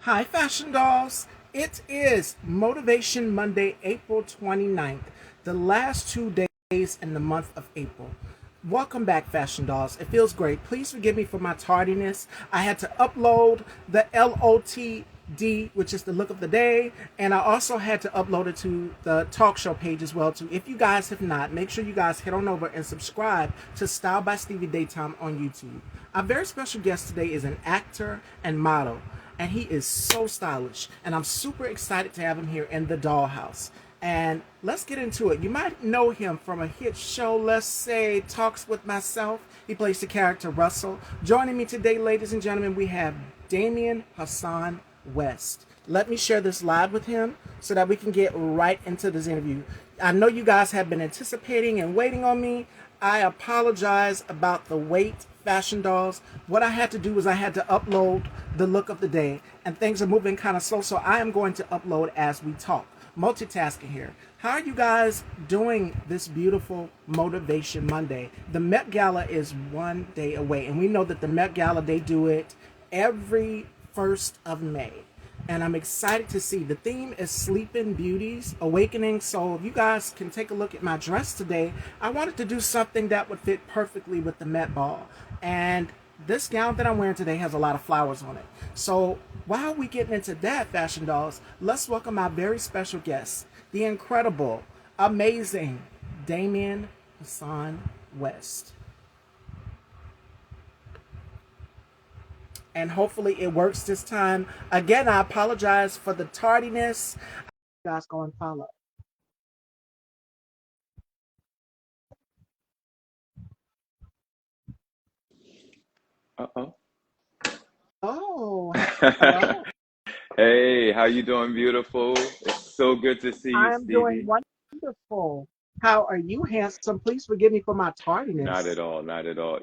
Hi, Fashion Dolls. It is Motivation Monday, April 29th, the last 2 days in the month of April. Welcome back, Fashion Dolls. It feels great. Please forgive me for my tardiness. I had to upload the LOTD, which is the look of the day, and I also had to upload it to the talk show page as well too. If you guys have not, make sure you guys head on over and subscribe to Style by Stevie Daytime on YouTube. Our very special guest today is an actor and model, and he is so stylish, and I'm super excited to have him here in the dollhouse. And let's get into it. You might know him from a hit show, let's say Talks with Myself. He plays the character Russell. Joining me today, ladies and gentlemen, we have Damion Hason West. Let me share this live with him so that we can get right into this interview. I know you guys have been anticipating and waiting on me. I apologize about the wait, Fashion Dolls. What I had to do was I had to upload the look of the day, and things are moving kind of slow, so I am going to upload as we talk. Multitasking here. How are you guys doing this beautiful Motivation Monday? The Met Gala is one day away, and we know that the Met Gala, they do it every 1st of May. And I'm excited to see. The theme is Sleeping Beauties, Awakening. So if you guys can take a look at my dress today, I wanted to do something that would fit perfectly with the Met Ball. And this gown that I'm wearing today has a lot of flowers on it. So while we get into that, Fashion Dolls, let's welcome our very special guest, the incredible, amazing Damion Hason West. And hopefully it works this time. Again, I apologize for the tardiness. You guys go and follow. Uh-oh. Oh, hello. Hey, how you doing, beautiful? It's so good to see you, I'm doing Stevie. wonderful. How are you, handsome? Please forgive me for my Not at tardiness. all, not at all.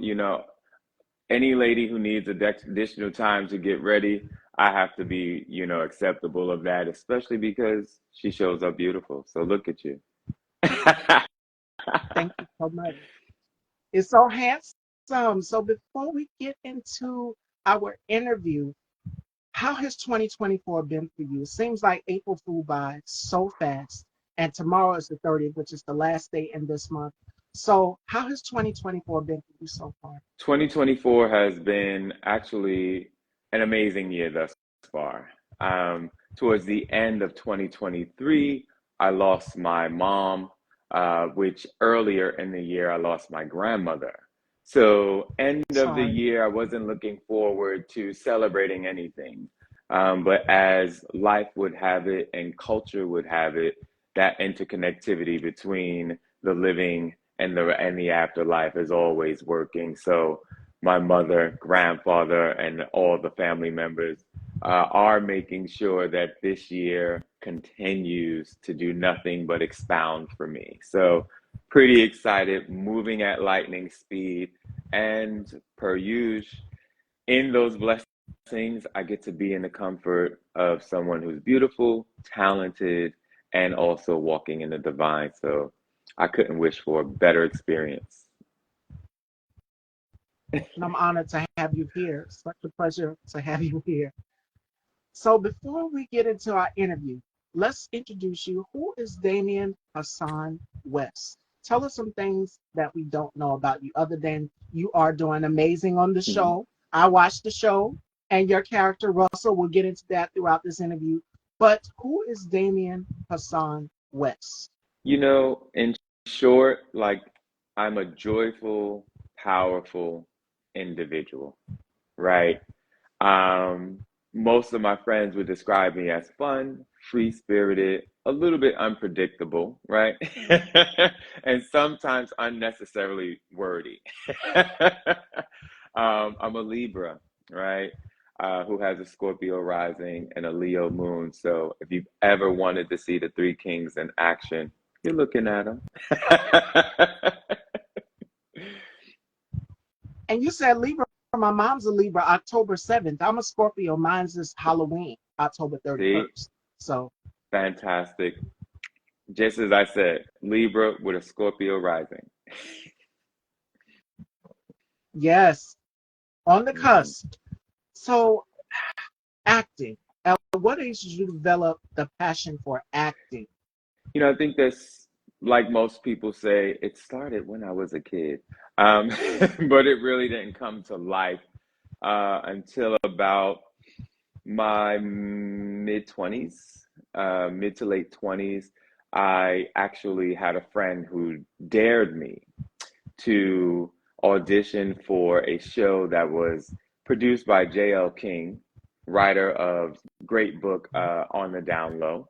Any lady who needs additional time to get ready, I have to be, acceptable of that, especially because she shows up beautiful. So look at you. Thank you so much. It's so handsome. So before we get into our interview, how has 2024 been for you? It seems like April flew by so fast, and tomorrow is the 30th, which is the last day in this month. So, how has 2024 been for you so far? 2024 has been actually an amazing year thus far. Towards the end of 2023, I lost my mom, which earlier in the year, I lost my grandmother. So, end of the Sorry. year, I wasn't looking forward to celebrating anything. But as life would have it and culture would have it, that interconnectivity between the living and the afterlife is always working. So my mother, grandfather, and all the family members are making sure that this year continues to do nothing but expound for me. So pretty excited, moving at lightning speed, and per usual, in those blessings, I get to be in the comfort of someone who's beautiful, talented, and also walking in the divine. So I couldn't wish for a better experience. And I'm honored to have you here. Such a pleasure to have you here. So, before we get into our interview, let's introduce you. Who is Damion Hassan West? Tell us some things that we don't know about you, other than you are doing amazing on the Mhm. show. I watched the show, and your character, Russell, we'll get into that throughout this interview. But who is Damion Hassan West? In short, like I'm a joyful, powerful individual, right? Um, Most of my friends would describe me as fun, free-spirited, a little bit unpredictable, right? And sometimes unnecessarily wordy. I'm a Libra, right? Who has a Scorpio rising and a Leo moon. So if you've ever wanted to see the Three Kings in action, you're looking at them. And you said Libra. My mom's a Libra, October 7th. I'm a Scorpio. Mine's is Halloween, October See, 31st. So, fantastic. Just as I said, Libra with a Scorpio rising. yes, on the Mhm. cusp. So, acting. At what age did you develop the passion for acting? I think that's like most people say, it started when I was a kid. But it really didn't come to life until about my mid 20s, mid to late 20s. I actually had a friend who dared me to audition for a show that was produced by J.L. King, writer of great book On the Down Low.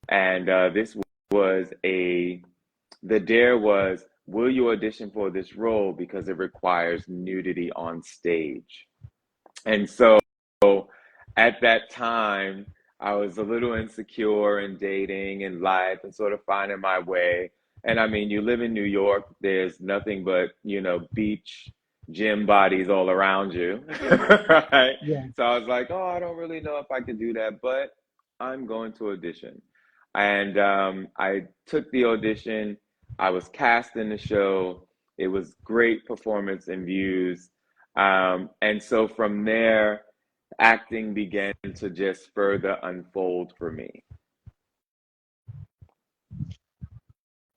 And this was the dare was, will you audition for this role because it requires nudity on stage? And so at that time, I was a little insecure in dating and life and sort of finding my way. And I mean, you live in New York, there's nothing but, beach, gym bodies all around you, right? Yeah. So I was like, oh, I don't really know if I can do that, but I'm going to audition. And I took the audition. I was cast in the show. It was great performance and views. And so from there, acting began to just further unfold for me.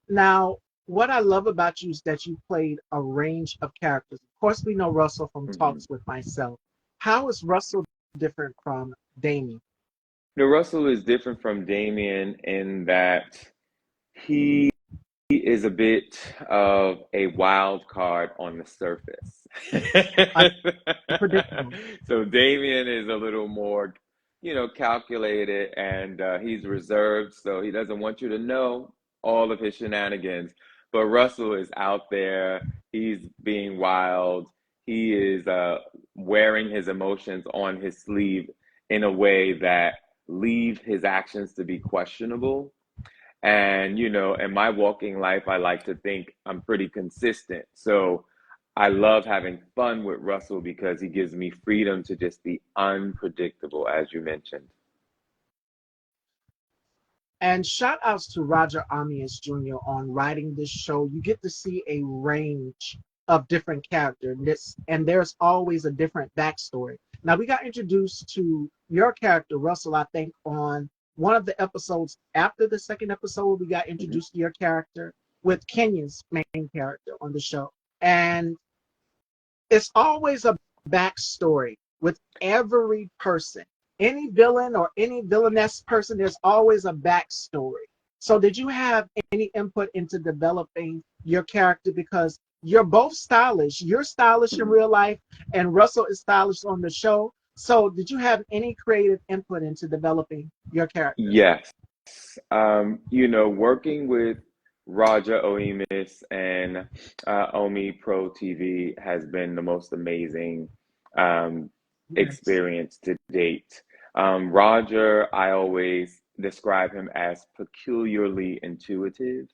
Now, what I love about you is that you played a range of characters. Of course, we know Russell from Mhm. Talks with Myself. How is Russell different from Damion? Now, Russell is different from Damion in that he is a bit of a wild card on the surface. Unpredictable. So Damien is a little more, calculated, and he's reserved, so he doesn't want you to know all of his shenanigans. But Russell is out there. He's being wild. He is wearing his emotions on his sleeve in a way that leave his actions to be questionable. And, in my walking life, I like to think I'm pretty consistent. So I love having fun with Russell because he gives me freedom to just be unpredictable, as you mentioned. And shout outs to Roger Amias Jr. on writing this show. You get to see a range of different characters, and there's always a different backstory. Now, we got introduced to your character, Russell, I think, on one of the episodes. After the second episode, we got Mhm. introduced to your character with Kenyon's main character on the show. And it's always a backstory with every person. Any villain or any villainous person, there's always a backstory. So, did you have any input into developing your character? Because you're both stylish. You're stylish in Mhm. real life, and Russell is stylish on the show. So, did you have any creative input into developing your character? Yes. Working with Roger Oemis and Omi Pro TV has been the most amazing um, Yes. experience to date. Roger, I always describe him as peculiarly intuitive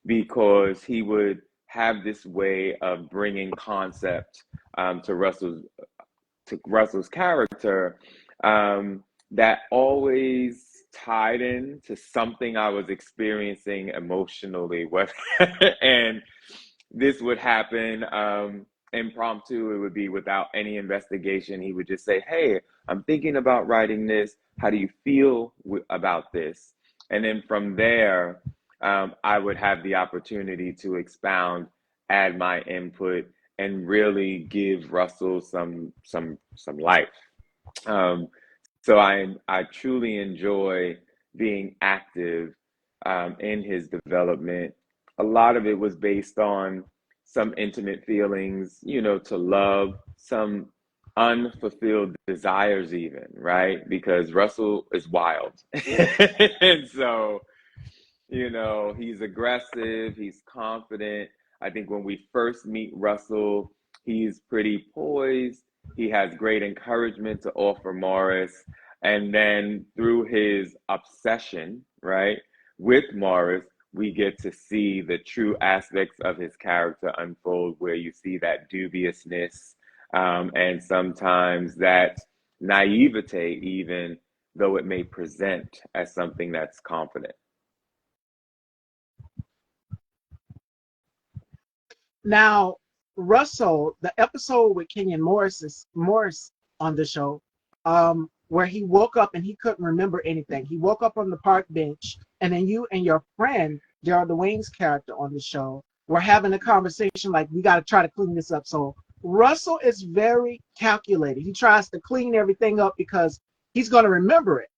because he would have this way of bringing concept um, to Russell's to Russell's character that always tied in to something I was experiencing emotionally. And this would happen impromptu. It would be without any investigation. He would just say, "Hey, I'm thinking about writing this. How do you feel about this?" And then from there, I would have the opportunity to expound, add my input, and really give Russell some life. Um, so I truly enjoy being active in his development. A lot of it was based on some intimate feelings, to love, some unfulfilled desires, even, right? Because Russell is wild. And so, he's aggressive, he's confident. I think when we first meet Russell, he's pretty poised. He has great encouragement to offer Morris. And then through his obsession, right, with Morris, we get to see the true aspects of his character unfold, where you see that dubiousness and sometimes that naivete, even though it may present as something that's confident. Now, Russell, the episode with Kenyon Morris on the show, where he woke up and he couldn't remember anything. He woke up on the park bench, and then you and your friend, Gerald Dwayne's character on the show, were having a conversation like, we got to try to clean this up. So Russell is very calculated. He tries to clean everything up because he's going to remember it.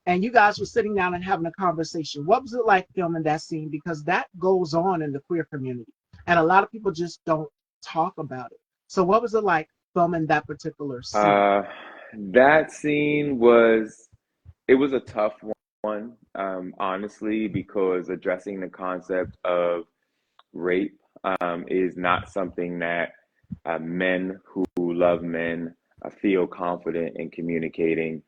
And you guys were sitting down and having a conversation. What was it like filming that scene? Because that goes on in the queer community, and a lot of people just don't talk about it. So what was it like filming that particular scene? Uh, that scene was, it was a tough one, honestly, because addressing the concept of rape is not something that men who love men feel confident in communicating.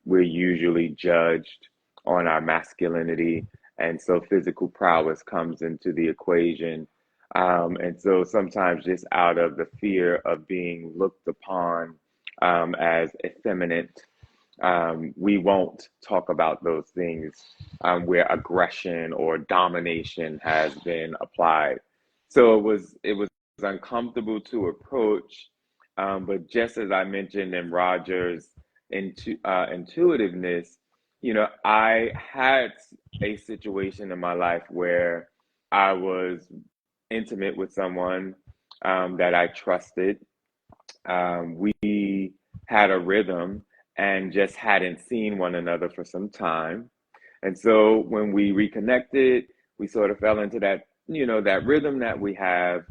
We're usually judged on our masculinity, and so physical prowess comes into the equation. And so sometimes, just out of the fear of being looked upon as effeminate, we won't talk about those things where aggression or domination has been applied. So it was uncomfortable to approach, but just as I mentioned in Roger's intuitiveness, I had a situation in my life where I was intimate with someone that I trusted. We had a rhythm and just hadn't seen one another for some time. And so when we reconnected, we sort of fell into that, that rhythm that we have.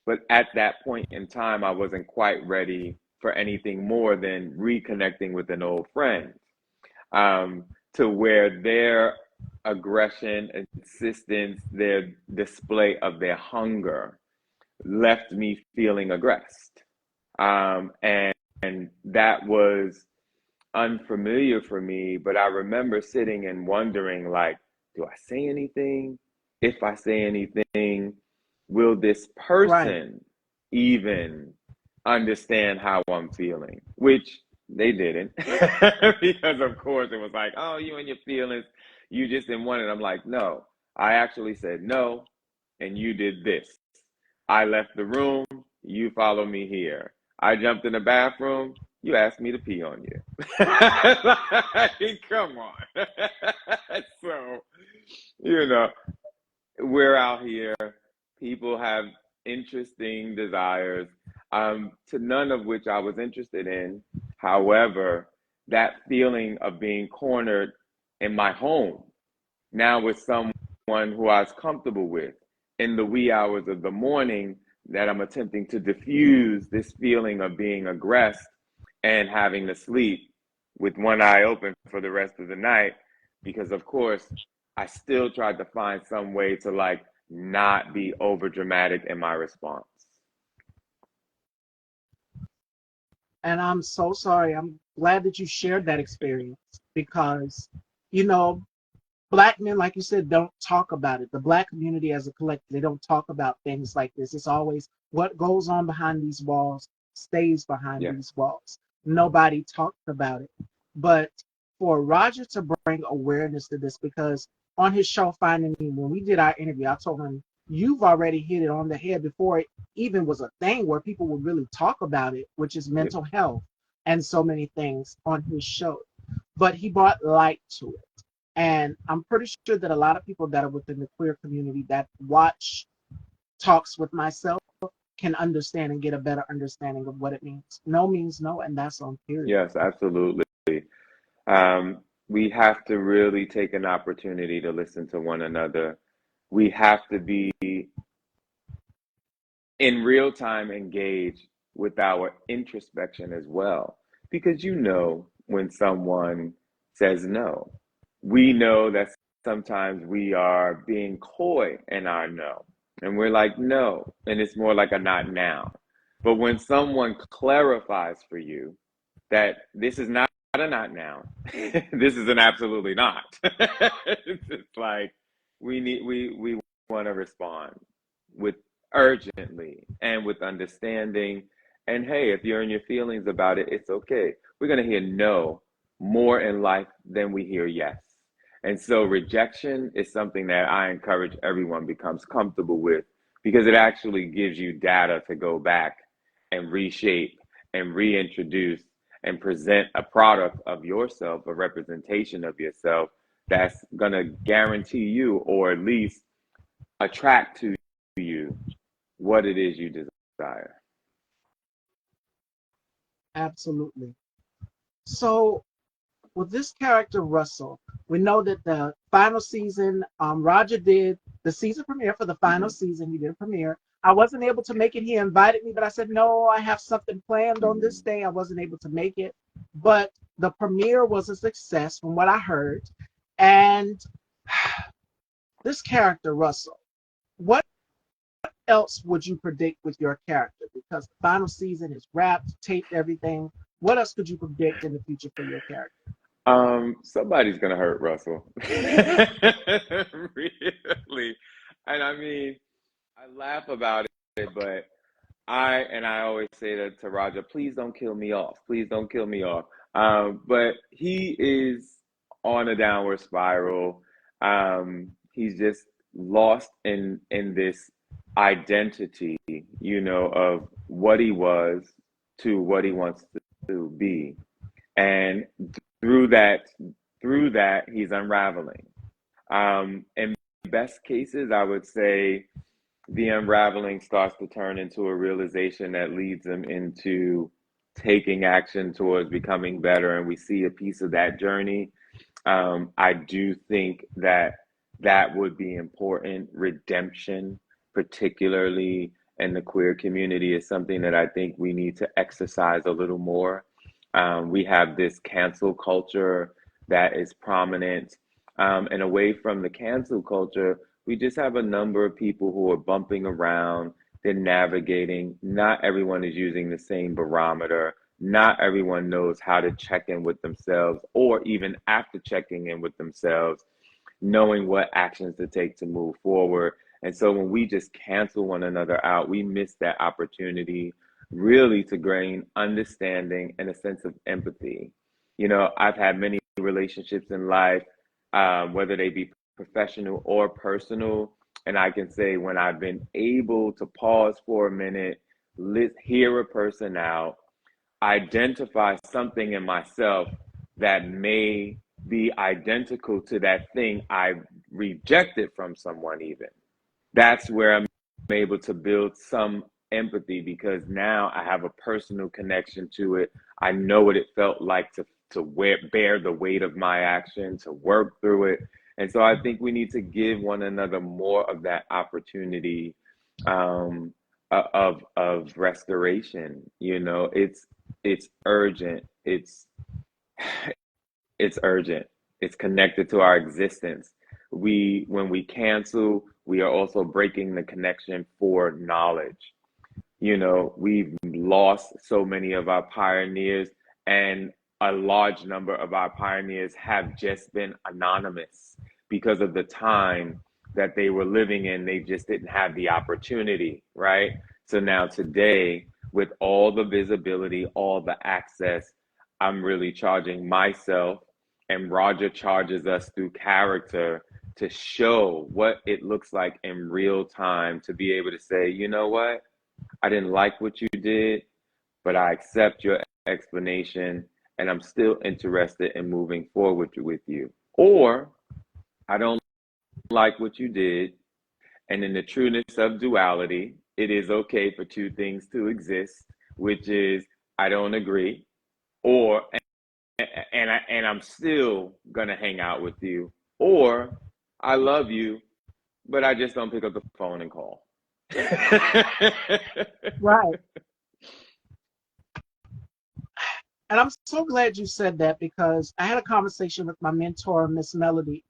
But at that point in time, I wasn't quite ready for anything more than reconnecting with an old friend, to where their aggression, insistence, their display of their hunger left me feeling aggressed. And that was unfamiliar for me, but I remember sitting and wondering, like, do I say anything? If I say anything, will this Right. person even understand how I'm feeling? Which they didn't, because of course it was like, oh, you and your feelings, you just didn't want it. I'm like, no, I actually said no, and you did this. I left the room, you follow me here. I jumped in the bathroom, you asked me to pee on you. Like, come on. So, you know, we're out here. People have interesting desires, to none of which I was interested in. However, that feeling of being cornered in my home, now with someone who I was comfortable with, in the wee hours of the morning, that I'm attempting to diffuse this feeling of being aggressed and having to sleep with one eye open for the rest of the night, because of course I still tried to find some way to, like, not be over dramatic in my response. And I'm so sorry. I'm glad that you shared that experience because, you know, Black men, like you said, don't talk about it. The Black community as a collective, they don't talk about things like this. It's always what goes on behind these walls stays behind Yes. these walls. Nobody talks about it. But for Roger to bring awareness to this, because on his show Finding Me, when we did our interview, I told him, you've already hit it on the head before it even was a thing where people would really talk about it, which is Yep. mental health and so many things on his show. But he brought light to it. And I'm pretty sure that a lot of people that are within the queer community that watch Talks with Myself can understand and get a better understanding of what it means. No means no, and that's on period. Yes, absolutely. We have to really take an opportunity to listen to one another. We have to be in real time engaged with our introspection as well. Because when someone says no, we know that sometimes we are being coy in our no. And we're like, no. And it's more like a not now. But when someone clarifies for you that this is not a not now, this is an absolutely not. It's like we want to respond with urgently and with understanding. And hey, if you're in your feelings about it, it's okay. We're going to hear no more in life than we hear yes. And so rejection is something that I encourage everyone becomes comfortable with, because it actually gives you data to go back and reshape and reintroduce and present a product of yourself, a representation of yourself that's going to guarantee you, or at least attract to you, what it is you desire. Absolutely. So with this character Russell, we know that the final season, Roger did the season premiere for the final Mm-hmm. season. He did a premiere. I wasn't able to make it. He invited me, but I said no. I have something planned on Mm-hmm. this day. I wasn't able to make it, but the premiere was a success from what I heard. And this character Russell, what else would you predict with your character? Because the final season is wrapped, taped, everything. What else could you predict in the future for your character? Somebody's gonna hurt Russell. Really. And I mean, I laugh about it, but I always say that to Roger, please don't kill me off. Please don't kill me off. But he is on a downward spiral. He's just lost in this identity, of what he was to what he wants to be. And through that, through that, he's unraveling. In best cases, I would say the unraveling starts to turn into a realization that leads them into taking action towards becoming better, and we see a piece of that journey. I do think that that would be important. Redemption, particularly in the queer community, is something that I think we need to exercise a little more. We have this cancel culture that is prominent, and away from the cancel culture, we just have a number of people who are bumping around. They're navigating. Not everyone is using the same barometer. Not everyone knows how to check in with themselves, or even after checking in with themselves, knowing what actions to take to move forward. And so when we just cancel one another out, we miss that opportunity really to gain understanding and a sense of empathy. I've had many relationships in life, whether they be professional or personal. And I can say when I've been able to pause for a minute, hear a person out, identify something in myself that may be identical to that thing I rejected from someone, even. That's where I'm able to build some empathy, because now I have a personal connection to it. I know what it felt like to bear the weight of my action, to work through it. And so I think we need to give one another more of that opportunity, um, of restoration. It's urgent. It's urgent. It's connected to our existence. When we cancel, we are also breaking the connection for knowledge. We've lost so many of our pioneers, and a large number of our pioneers have just been anonymous because of the time that they were living in. They just didn't have the opportunity, right? So now today, with all the visibility, all the access, I'm really charging myself, and Roger charges us through character to show what it looks like in real time, to be able to say, you know what? I didn't like what you did, but I accept your explanation, and I'm still interested in moving forward with you. Or I don't like what you did, and in the trueness of duality, it is okay for two things to exist, which is I don't agree, or I'm still gonna hang out with you, or I love you, but I just don't pick up the phone and call. Right. And I'm so glad you said that because I had a conversation with my mentor, Miss Melody,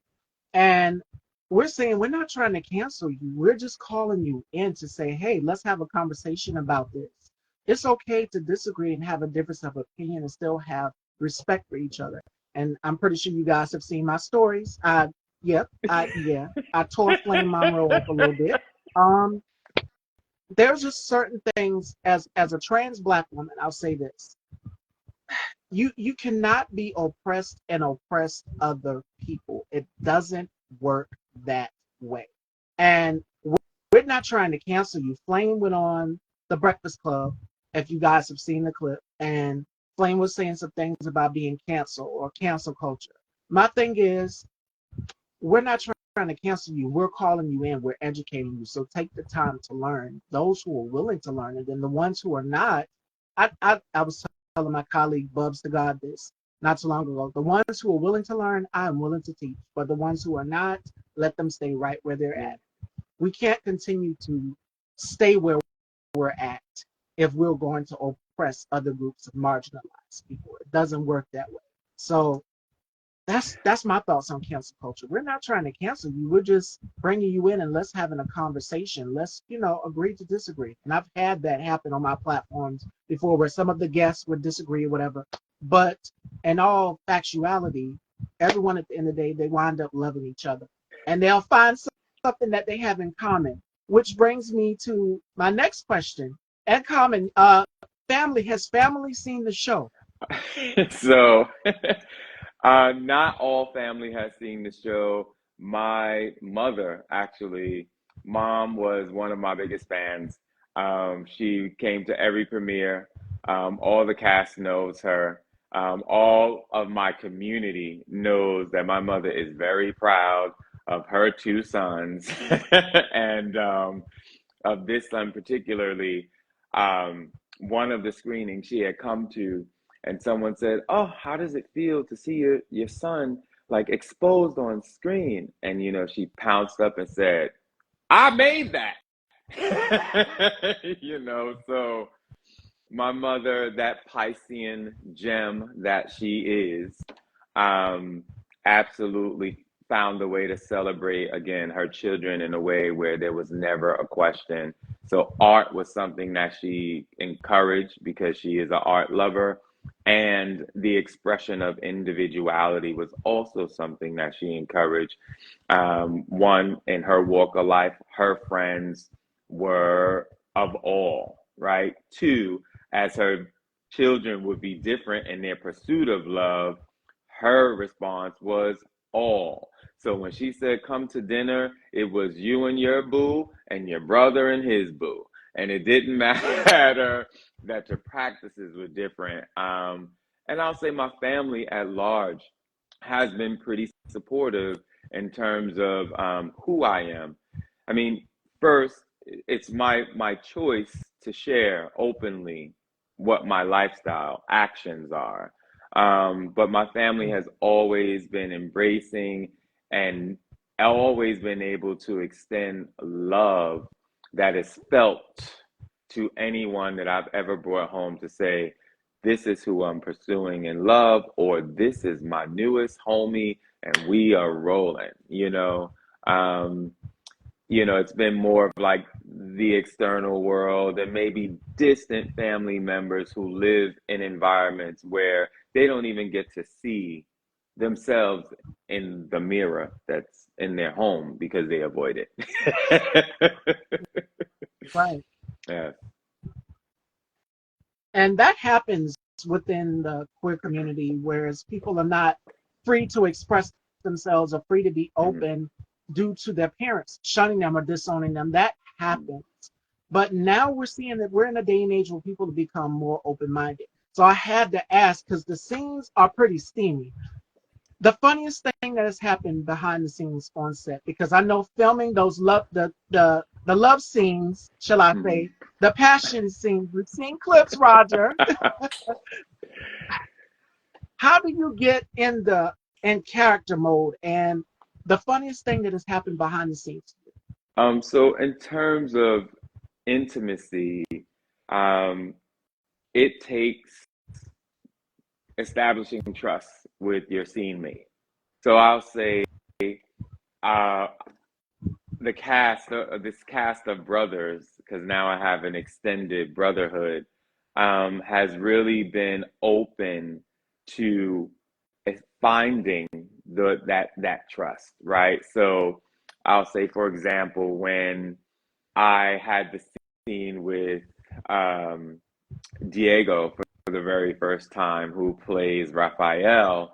and we're saying we're not trying to cancel you. We're just calling you in to say, hey, let's have a conversation about this. It's okay to disagree and have a difference of opinion and still have respect for each other. And I'm pretty sure you guys have seen my stories. I tore Flame Monroe up a little bit. Um, there's just certain things as a trans black woman, I'll say this. You cannot be oppressed and oppress other people. It doesn't work that way. And we're not trying to cancel you. Flame went on the Breakfast Club, if you guys have seen the clip, and Flame was saying some things about being canceled or cancel culture. My thing is, we're not trying to cancel you. We're calling you in. We're educating you. So take the time to learn. Those who are willing to learn, and then the ones who are not. I was telling my colleague Bubs to God this not too long ago. The ones who are willing to learn, I am willing to teach. But the ones who are not, let them stay right where they're Yeah. at. We can't continue to stay where we're at if we're going to oppress other groups of marginalized people. It doesn't work that way. So that's my thoughts on cancel culture. We're not trying to cancel you. We're just bringing you in and let's having a conversation. Let's agree to disagree. And I've had that happen on my platforms before, where some of the guests would disagree or whatever. But in all factuality, everyone at the end of the day, they wind up loving each other, and they'll find something that they have in common. Which brings me to my next question. And common, family, has family seen the show? So, not all family has seen the show. My mother, actually, mom was one of my biggest fans. She came to every premiere. All the cast knows her. All of my community knows that my mother is very proud of her two sons. And of this son particularly, one of the screenings she had come to, and someone said, "Oh, how does it feel to see your son like exposed on screen?" And she pounced up and said, "I made that." So my mother, that Piscean gem that she is, um, absolutely found a way to celebrate again her children in a way where there was never a question. So art was something that she encouraged because she is an art lover. And the expression of individuality was also something that she encouraged. One, in her walk of life, her friends were of all, right? Two, as her children would be different in their pursuit of love, her response was all. So when she said, "Come to dinner," it was you and your boo and your brother and his boo. And it didn't matter that your practices were different. And I'll say my family at large has been pretty supportive in terms of who I am. I mean, first, it's my choice to share openly what my lifestyle actions are. But my family has always been embracing and always been able to extend love that is felt to anyone that I've ever brought home to say, "This is who I'm pursuing in love," or "This is my newest homie and we are rolling." Um, it's been more of like the external world and maybe distant family members who live in environments where they don't even get to see themselves in the mirror that's in their home because they avoid it. Right. Yeah. And that happens within the queer community, whereas people are not free to express themselves or free to be Mhm. open due to their parents shunning them or disowning them. That happens. But now we're seeing that we're in a day and age where people have become more open-minded. So I had to ask, because the scenes are pretty steamy. The funniest thing that has happened behind the scenes on set, because I know filming those the love scenes, shall I Mhm. say, the passion scenes, we've seen clips, Roger. How do you get in character mode? And the funniest thing that has happened behind the scenes? So in terms of intimacy, um, it takes establishing trust with your scene mate. So I'll say, uh, this cast of brothers, because now I have an extended brotherhood, has really been open to finding that trust, right? So I'll say, for example, when I had the scene with um, Diego for the very first time, who plays Raphael,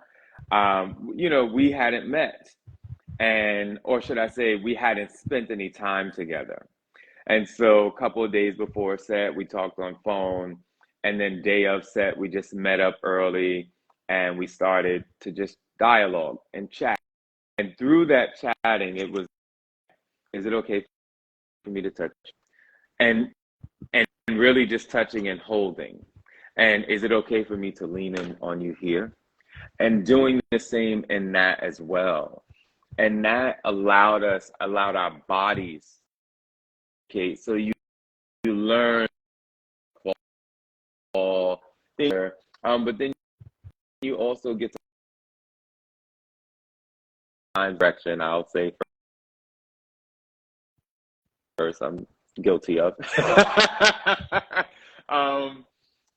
we hadn't met, and or should I say, we hadn't spent any time together. And so a couple of days before set, we talked on phone, And then day of set, we just met up early and we started to just dialogue and chat. And through that chatting, it was, is it okay for me to touch? And and really just touching and holding. And is it okay for me to lean in on you here? And doing the same in that as well. And that allowed our bodies. Okay, so you learn all things, but then you also get to find direction. I'll say first, I'm guilty of. um,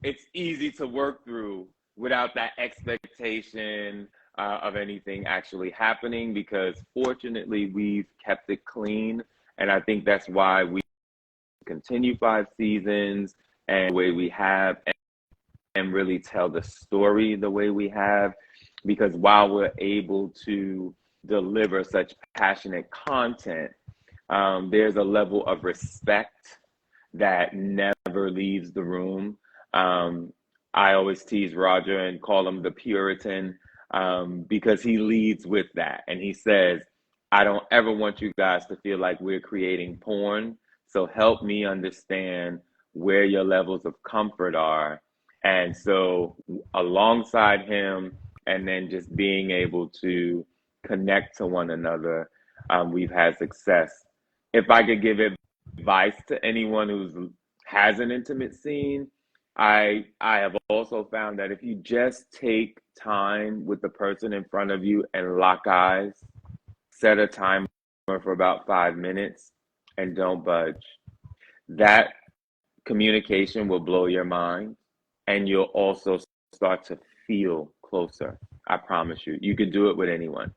it's easy to work through without that expectation of anything actually happening because fortunately we've kept it clean. And I think that's why we continue 5 seasons and the way we have and really tell the story the way we have. Because while we're able to deliver such passionate content, there's a level of respect that never leaves the room. I always tease Roger and call him the Puritan because he leads with that. And he says, I don't ever want you guys to feel like we're creating porn. So help me understand where your levels of comfort are. And so, alongside him, and then just being able to connect to one another, we've had success. If I could give advice to anyone who has an intimate scene, I have also found that if you just take time with the person in front of you and lock eyes, set a timer for about 5 minutes, and don't budge, that communication will blow your mind, and you'll also start to feel closer. I promise you, you could do it with anyone.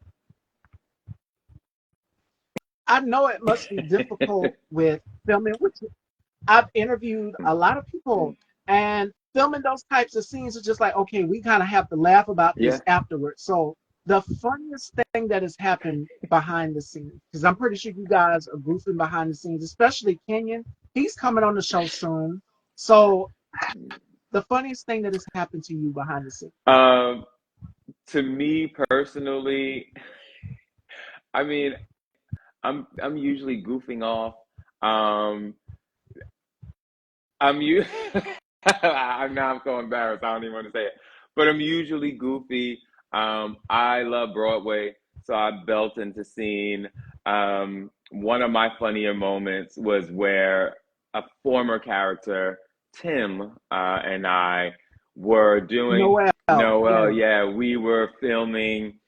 I know it must be difficult with filming, which I've interviewed a lot of people, and filming those types of scenes is just like, okay, we kind of have to laugh about Yeah. this afterwards. So the funniest thing that has happened behind the scenes, because I'm pretty sure you guys are goofing behind the scenes, especially Kenyon. He's coming on the show soon. So the funniest thing that has happened to you behind the scenes. Um, to me personally, I mean, I'm usually goofing off. Um, I'm you. I'm now so embarrassed. I don't even want to say it, but I'm usually goofy. I love Broadway, so I belt into scene. One of my funnier moments was where a former character, Tim, and I were doing Noel, Noel. yeah. Yeah, we were filming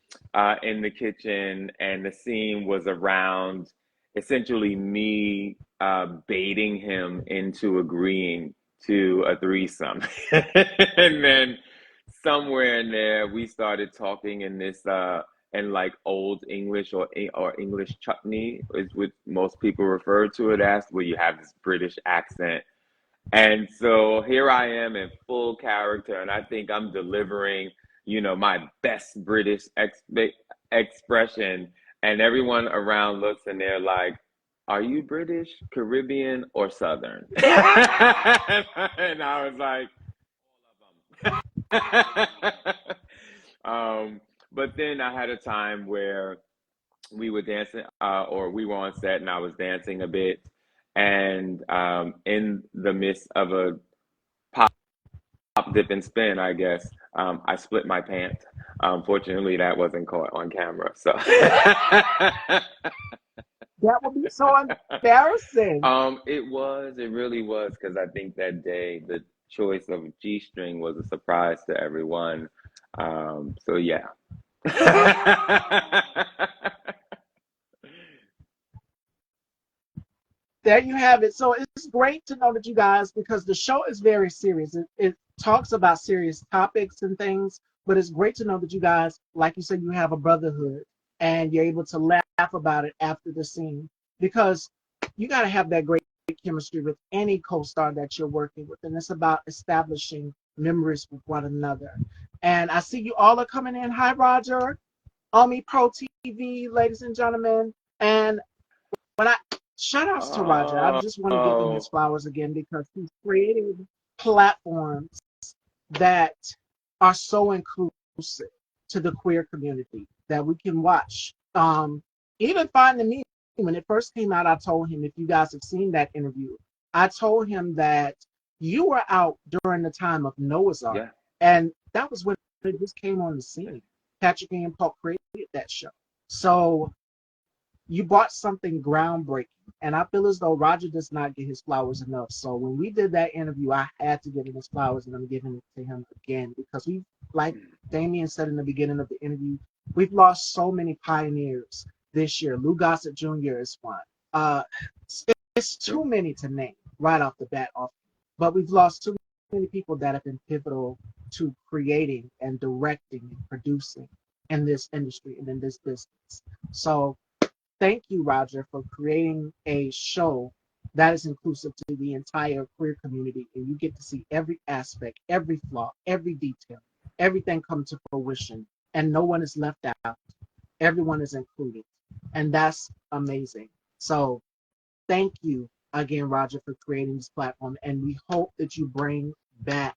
in the kitchen, and the scene was around essentially me baiting him into agreeing to a threesome. And then somewhere in there, we started talking in this in like old English or English chutney is what most people refer to it as, where you have this British accent. And so here I am in full character, and I think I'm delivering, my best British expression. And everyone around looks and they're like, are you British, Caribbean, or Southern? And I was like, all of them. But then I had a time where we were dancing, or we were on set, and I was dancing a bit. And in the midst of a pop, dip, and spin, I guess, I split my pant. Fortunately, that wasn't caught on camera. So, That would be so embarrassing. it really was, because I think that day the choice of G string was a surprise to everyone. So yeah. There you have it. So it's great to know that you guys, because the show is very serious. It talks about serious topics and things, but it's great to know that you guys, like you said, you have a brotherhood and you're able to laugh about it after the scene, because you got to have that great chemistry with any co-star that you're working with. And it's about establishing memories with one another. And I see you all are coming in. Hi, Roger. Omi Pro TV, ladies and gentlemen. And when I shout outs to Roger, I just want to give him his Oh, flowers again because he's creative. platforms that are so inclusive to the queer community that we can watch. Even Finding Me, when it first came out, I told him, if you guys have seen that interview, I told him that you were out during the time of Noah's Ark. Yeah. And that was when it just came on the scene. Patrick and Paul created that show. So you bought something groundbreaking. And I feel as though Roger does not get his flowers enough. So when we did that interview, I had to give him his flowers, and I'm giving it to him again because we, like Damion said in the beginning of the interview, we've lost so many pioneers this year. Lou Gossett Jr. is one. Uh, it's too many to name right off the bat, but we've lost too many people that have been pivotal to creating and directing and producing in this industry and in this business. So thank you, Roger, for creating a show that is inclusive to the entire queer community, and you get to see every aspect, every flaw, every detail, everything come to fruition, and no one is left out. Everyone is included, and that's amazing. So thank you again, Roger, for creating this platform, and we hope that you bring back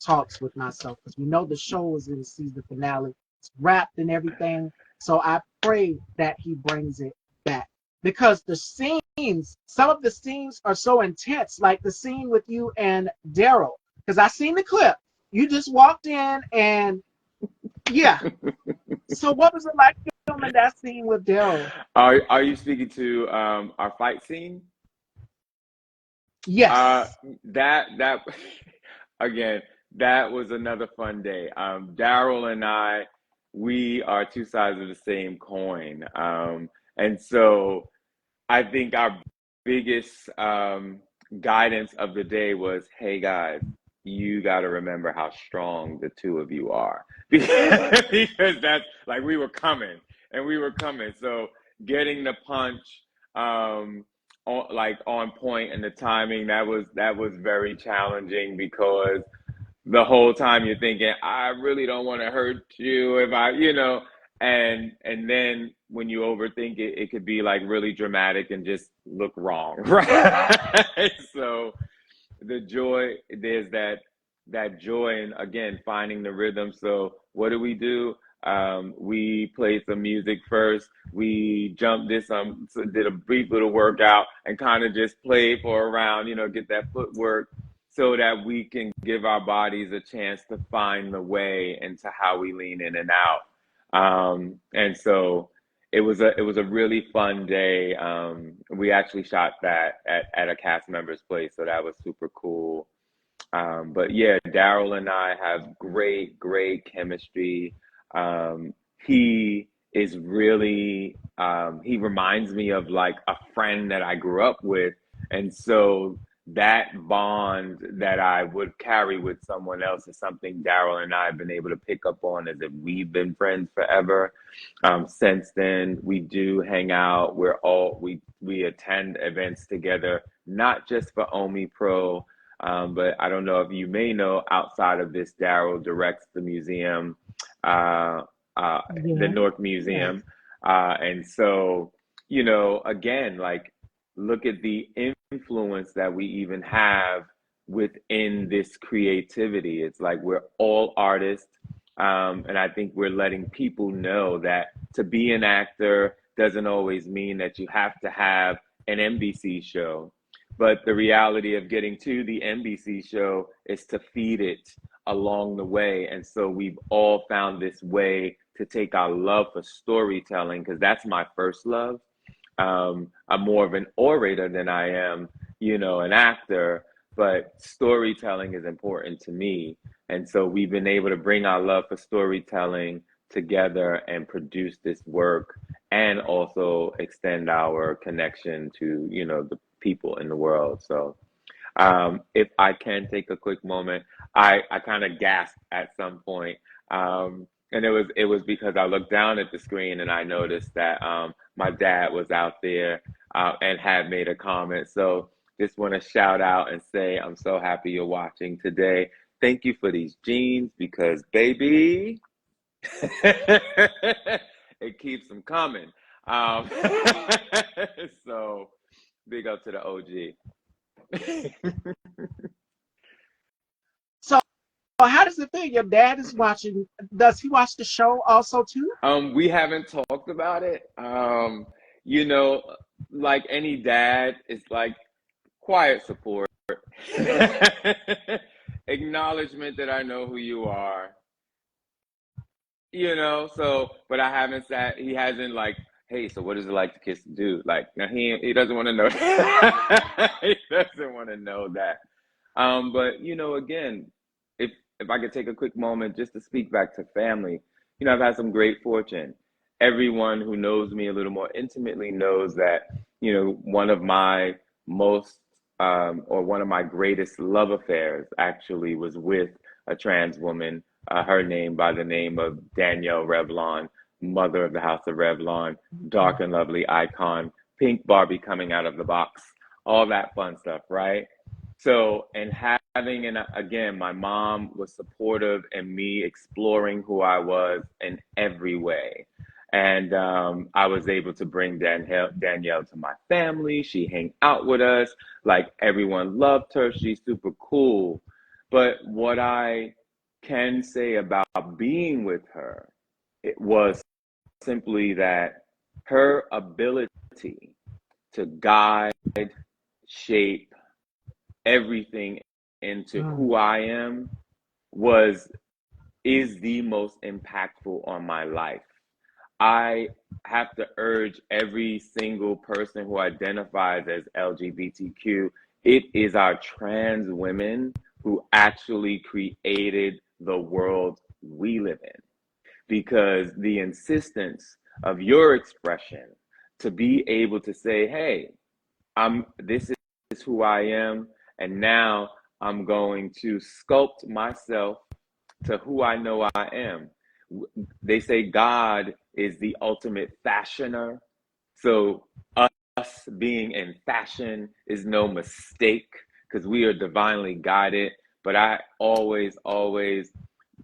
talks with myself because we know the show is in the season finale. It's wrapped and everything. So I pray that he brings it back because the scenes, some of the scenes are so intense, like the scene with you and Daryl. Because I seen the clip. You just walked in and yeah. So what was it like filming that scene with Daryl? Are you speaking to our fight scene? Uh, Yes. that again, that was another fun day. Daryl and I, we are two sides of the same coin. And so I think our biggest guidance of the day was, hey guys, you got to remember how strong the two of you are. Because that's like we were coming and we were coming. So getting the punch on point and the timing, that was very challenging because the whole time you're thinking, I really don't want to hurt you if and then when you overthink it, it could be like really dramatic and just look wrong, right? So there's that joy and again finding the rhythm. So what do? We played some music first. We jumped so did a brief little workout and kind of just played for a round, get that footwork so that we can give our bodies a chance to find the way into how we lean in and out. And so it was a really fun day. We actually shot that at a cast member's place, so that was super cool. But yeah, Daryl and I have great, great chemistry. He is really, he reminds me of like a friend that I grew up with. And so that bond that I would carry with someone else is something Daryl and I have been able to pick up on as if we've been friends forever. Since then, we do hang out. We attend events together, not just for Omi Pro, but I don't know if you may know, outside of this, Daryl directs the museum, uh, the Yeah. North Yes. Museum. And so, again, like, look at the influence that we even have within this creativity. It's like we're all artists. And I think we're letting people know that to be an actor doesn't always mean that you have to have an NBC show, but the reality of getting to the NBC show is to feed it along the way. And so we've all found this way to take our love for storytelling, because that's my first love. I'm more of an orator than I am, an actor, but storytelling is important to me. And so we've been able to bring our love for storytelling together and produce this work and also extend our connection to, the people in the world. So if I can take a quick moment, I kind of gasped at some point. And it was because I looked down at the screen and I noticed that my dad was out there and had made a comment. So just want to shout out and say I'm so happy you're watching today. Thank you for these jeans because baby, it keeps them coming. Um, so big up to the OG. how does it feel? Your dad is watching. Does he watch the show also too? We haven't talked about it. You know, like any dad, it's like quiet support, acknowledgement that I know who you are, so, but I haven't sat, he hasn't like, hey, so what is it like to kiss the dude? Like, no, he doesn't want to know. He doesn't want to know that. But again, if I could take a quick moment just to speak back to family, I've had some great fortune. Everyone who knows me a little more intimately knows that, one of my most or one of my greatest love affairs actually was with a trans woman, her name by the name of Danielle Revlon, mother of the House of Revlon, dark and lovely icon, pink Barbie coming out of the box, all that fun stuff, right? So, and having, and again, my mom was supportive in me exploring who I was in every way. And I was able to bring Danielle to my family. She hang out with us. Like everyone loved her. She's super cool. But what I can say about being with her, it was simply that her ability to guide, shape everything into who I am was is the most impactful on my life. I have to urge every single person who identifies as LGBTQ, it is our trans women who actually created the world we live in. Because the insistence of your expression to be able to say, hey, this is who I am, and now I'm going to sculpt myself to who I know I am. They say God is the ultimate fashioner. So us being in fashion is no mistake because we are divinely guided. But I always,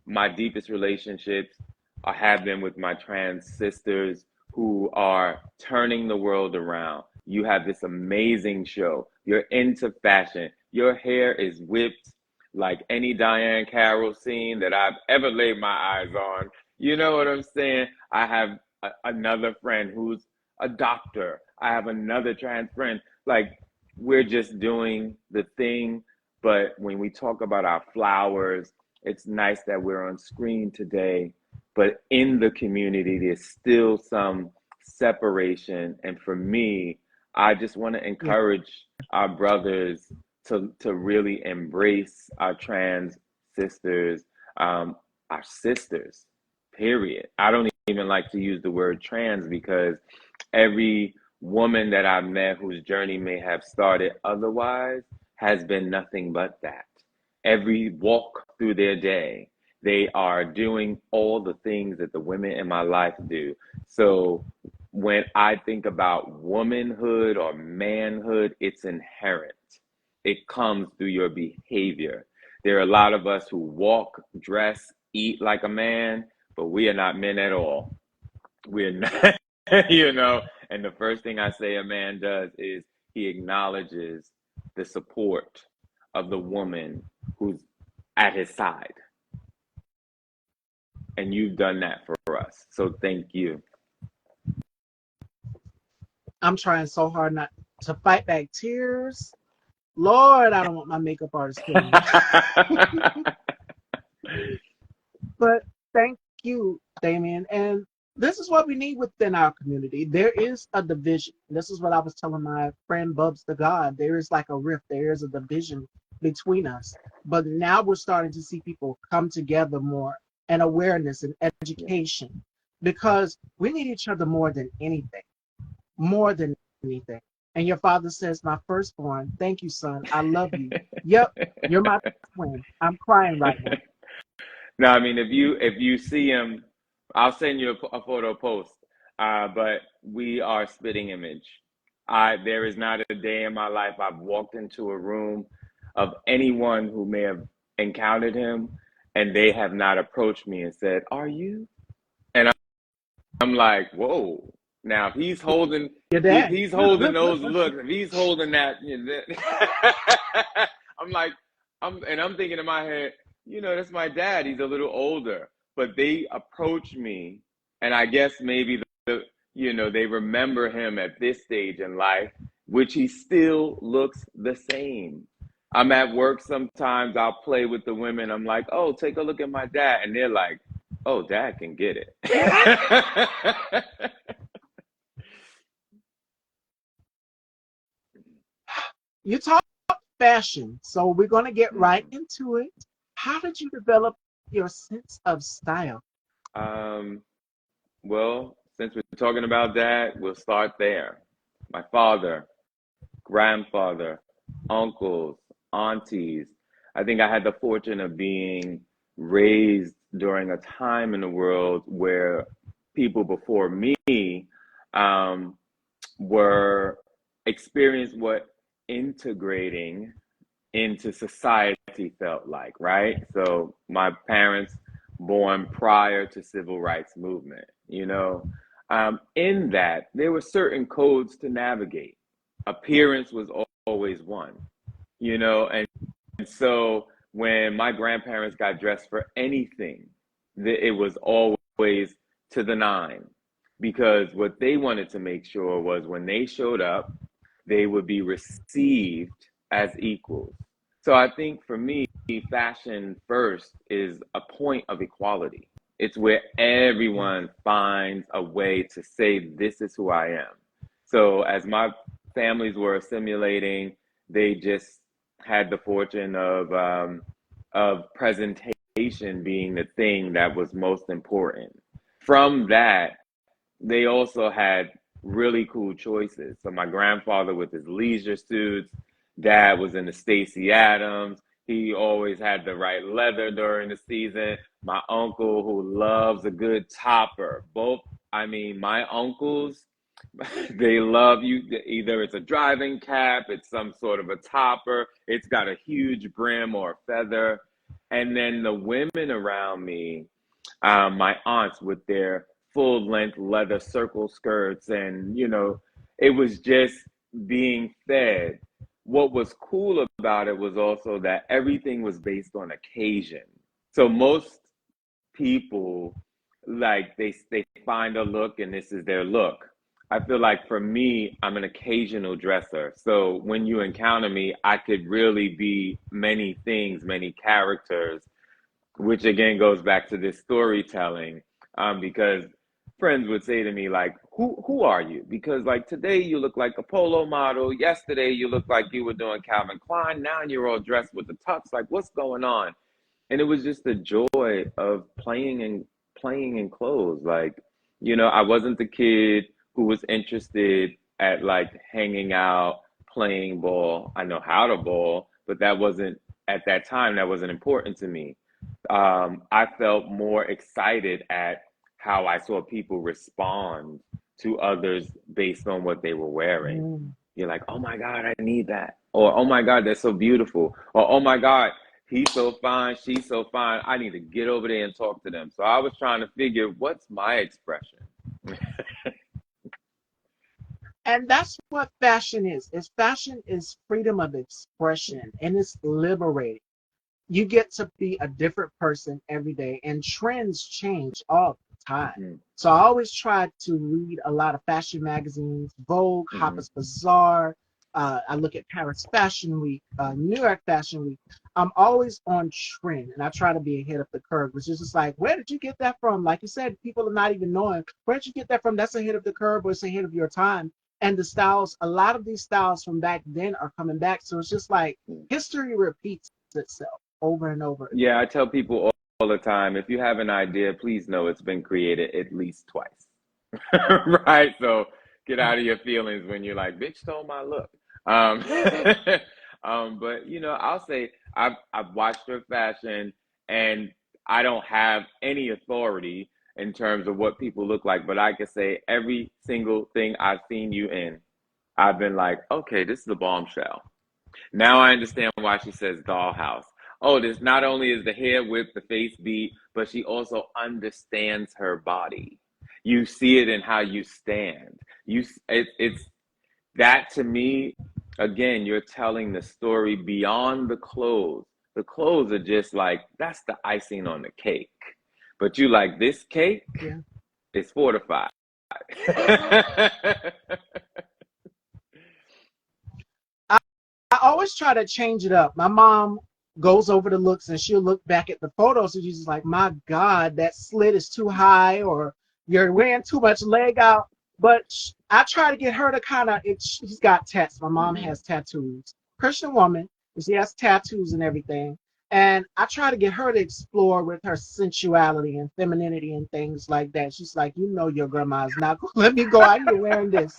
my deepest relationships I have been with my trans sisters who are turning the world around. You have this amazing show. You're into fashion. Your hair is whipped like any Diane Carroll scene that I've ever laid my eyes on. You know what I'm saying? I have another friend who's a doctor. I have another trans friend. Like, we're just doing the thing. But when we talk about our flowers, it's nice that we're on screen today. But in the community, there's still some separation. And for me, I just want to Yeah. encourage our brothers to really embrace our trans sisters, our sisters, period. I don't even like to use the word trans because every woman that I've met whose journey may have started otherwise has been nothing but that. Every walk through their day, they are doing all the things that the women in my life do. So when I think about womanhood or manhood, it's inherent. It comes through your behavior. There are a lot of us who walk, dress, eat like a man, but we are not men at all. We're not, and the first thing I say a man does is he acknowledges the support of the woman who's at his side. And you've done that for us. So thank you. I'm trying so hard not to fight back tears. Lord, I don't want my makeup artist killing me. But thank you, Damion. And this is what we need within our community. There is a division. This is what I was telling my friend Bubs the God. There is like a rift. There is a division between us. But now we're starting to see people come together more and awareness and education because we need each other more than anything. More than anything. And your father says, my firstborn, thank you, son. I love you. Yep, you're my twin. I'm crying right now. No, I mean if you see him, I'll send you a photo post. But we are spitting image. There is not a day in my life I've walked into a room of anyone who may have encountered him, and they have not approached me and said, "Are you?" And I'm like, "Whoa!" Now if he's holding, Your if dad. he's holding those looks, if he's holding that, I'm like, I'm thinking in my head, that's my dad. He's a little older, but they approach me, and I guess maybe they remember him at this stage in life, which he still looks the same. I'm at work sometimes, I'll play with the women. I'm like, oh, take a look at my dad. And they're like, oh, dad can get it. You talk fashion, so we're going to get right Mm. into it. How did you develop your sense of style? Um, well, since we're talking about that, we'll start there. My father, grandfather, uncles, aunties. I think I had the fortune of being raised during a time in the world where people before me um, were experienced what integrating into society felt like, right? So my parents born prior to civil rights movement. In that there were certain codes to navigate. Appearance was always one, and so when my grandparents got dressed for anything, it was always to the nine, because what they wanted to make sure was when they showed up, they would be received as equals. So I think for me, fashion first is a point of equality. It's where everyone finds a way to say, this is who I am. So as my families were assimilating, they just had the fortune of presentation being the thing that was most important. From that, they also had really cool choices. So my grandfather with his leisure suits, dad was in the Stacy Adams. He always had the right leather during the season. My uncle who loves a good topper. My uncles, they love you. Either it's a driving cap, it's some sort of a topper, it's got a huge brim or a feather. And then the women around me, my aunts with their full length leather circle skirts, and it was just being fed. What was cool about it was also that everything was based on occasion. So most people, like, they find a look and this is their look. I feel like for me, I'm an occasional dresser. So when you encounter me, I could really be many things, many characters, which again goes back to this storytelling, because friends would say to me like, who are you? Because like today you look like a polo model, yesterday you look like you were doing Calvin Klein, now you're all dressed with the tux, like what's going on? And it was just the joy of playing in clothes. Like, I wasn't the kid who was interested at like hanging out, playing ball. I know how to ball, but that wasn't, at that time, that wasn't important to me. I felt more excited at how I saw people respond to others based on what they were wearing. Mm. You're like, oh my God, I need that. Or, oh my God, they're so beautiful. Or, oh my God, he's so fine, she's so fine. I need to get over there and talk to them. So I was trying to figure, what's my expression? And that's what fashion is. Is fashion is freedom of expression and it's liberating. You get to be a different person every day, and trends change all the time. Hmm. So I always try to read a lot of fashion magazines, Vogue, Hmm. Harper's Bazaar. I look at Paris Fashion Week, New York Fashion Week. I'm always on trend, and I try to be ahead of the curve. Which is just like, where did you get that from? Like you said, people are not even knowing where did you get that from. That's ahead of the curve, or it's ahead of your time. And the styles, a lot of these styles from back then are coming back. So it's just like history repeats itself over and over again. Yeah, I tell people all the time, if you have an idea, please know it's been created at least twice. Right? So get out of your feelings when you're like, bitch stole my look. Um, but I'll say I've watched her fashion, and I don't have any authority in terms of what people look like, but I can say every single thing I've seen you in, I've been like, okay, this is a bombshell. Now I understand why she says dollhouse. Oh, this not only is the hair whipped, the face beat, but she also understands her body. You see it in how you stand. It's that to me. Again, you're telling the story beyond the clothes. The clothes are just like, that's the icing on the cake. But you like, this cake Yeah. is fortified. I always try to change it up. My mom goes over the looks and she'll look back at the photos and she's just like, my God, that slit is too high or you're wearing too much leg out. But I try to get her to kind of, she's got tats. My mom Mhm. has tattoos. Christian woman, and she has tattoos and everything. And I try to get her to explore with her sensuality and femininity and things like that. She's like, you know, your grandma's not going to let me go out here wearing this.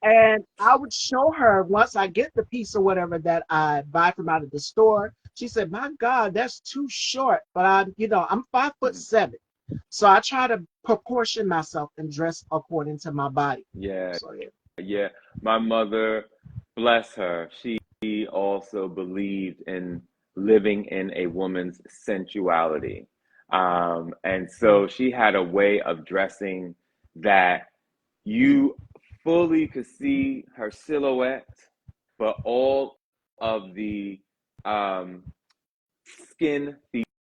And I would show her once I get the piece or whatever that I buy from out of the store. She said, "My God, that's too short." But I'm 5'7", so I try to proportion myself and dress according to my body. Yeah, So yeah, yeah. My mother, bless her, she also believed in living in a woman's sensuality. And yeah, so she had a way of dressing that you fully could see her silhouette, but all of the um, skin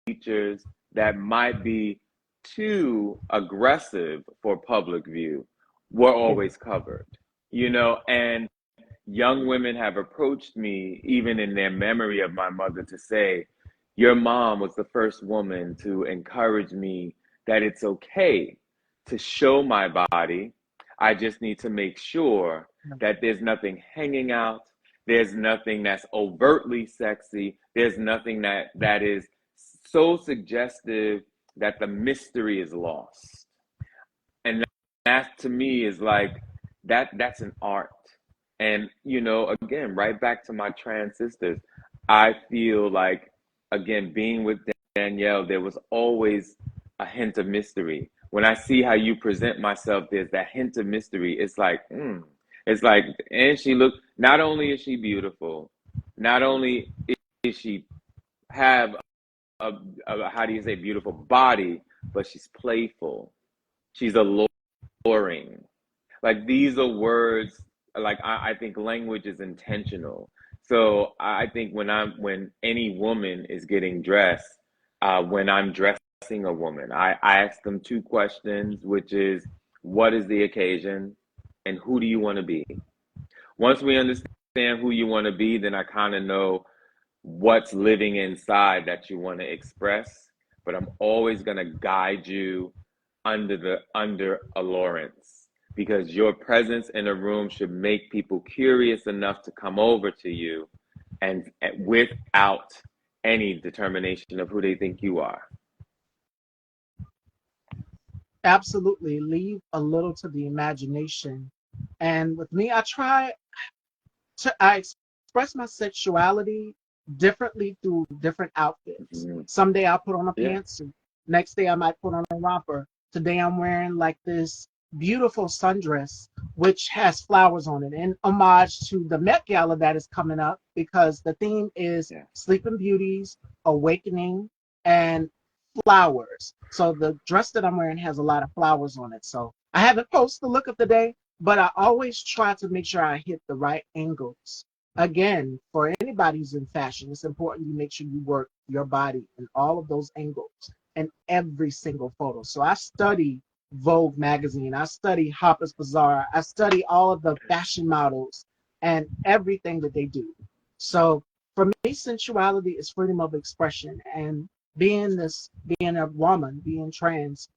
features that might be too aggressive for public view were yeah, always covered, and young women have approached me, even in their memory of my mother, to say, your mom was the first woman to encourage me that it's okay to show my body. I just need to make sure yeah. that there's nothing hanging out. There's nothing that's overtly sexy. There's nothing that is so suggestive that the mystery is lost. And that to me is like that's an art. And again, right back to my trans sisters, I feel like, again, being with Danielle, there was always a hint of mystery. When I see how you present myself, there's that hint of mystery. It's like, it's like, and she look. Not only is she beautiful, not only is she have a how do you say beautiful body, but she's playful. She's alluring. Like, these are words. Like, I think language is intentional. So I think when any woman is getting dressed, when I'm dressing a woman, I ask them two questions, which is, what is the occasion, and who do you want to be? Once we understand who you want to be, then I kind of know what's living inside that you want to express. But I'm always going to guide you under allurance, because your presence in a room should make people curious enough to come over to you, and without any determination of who they think you are. Absolutely. Leave a little to the imagination. And with me, I express my sexuality differently through different outfits. Mhm. Someday I'll put on a Yeah, pantsuit. Next day I might put on a romper. Today I'm wearing like this beautiful sundress which has flowers on it in homage to the Met Gala that is coming up because the theme is yeah. Sleeping Beauties, Awakening, and flowers. So the dress that I'm wearing has a lot of flowers on it. So I haven't posted the look of the day, but I always try to make sure I hit the right angles. Again, for anybody who's in fashion, it's important you make sure you work your body in all of those angles in every single photo. So I study Vogue magazine, I study Harper's Bazaar, I study all of the fashion models and everything that they do. So for me, sensuality is freedom of expression, and being a woman, being trans,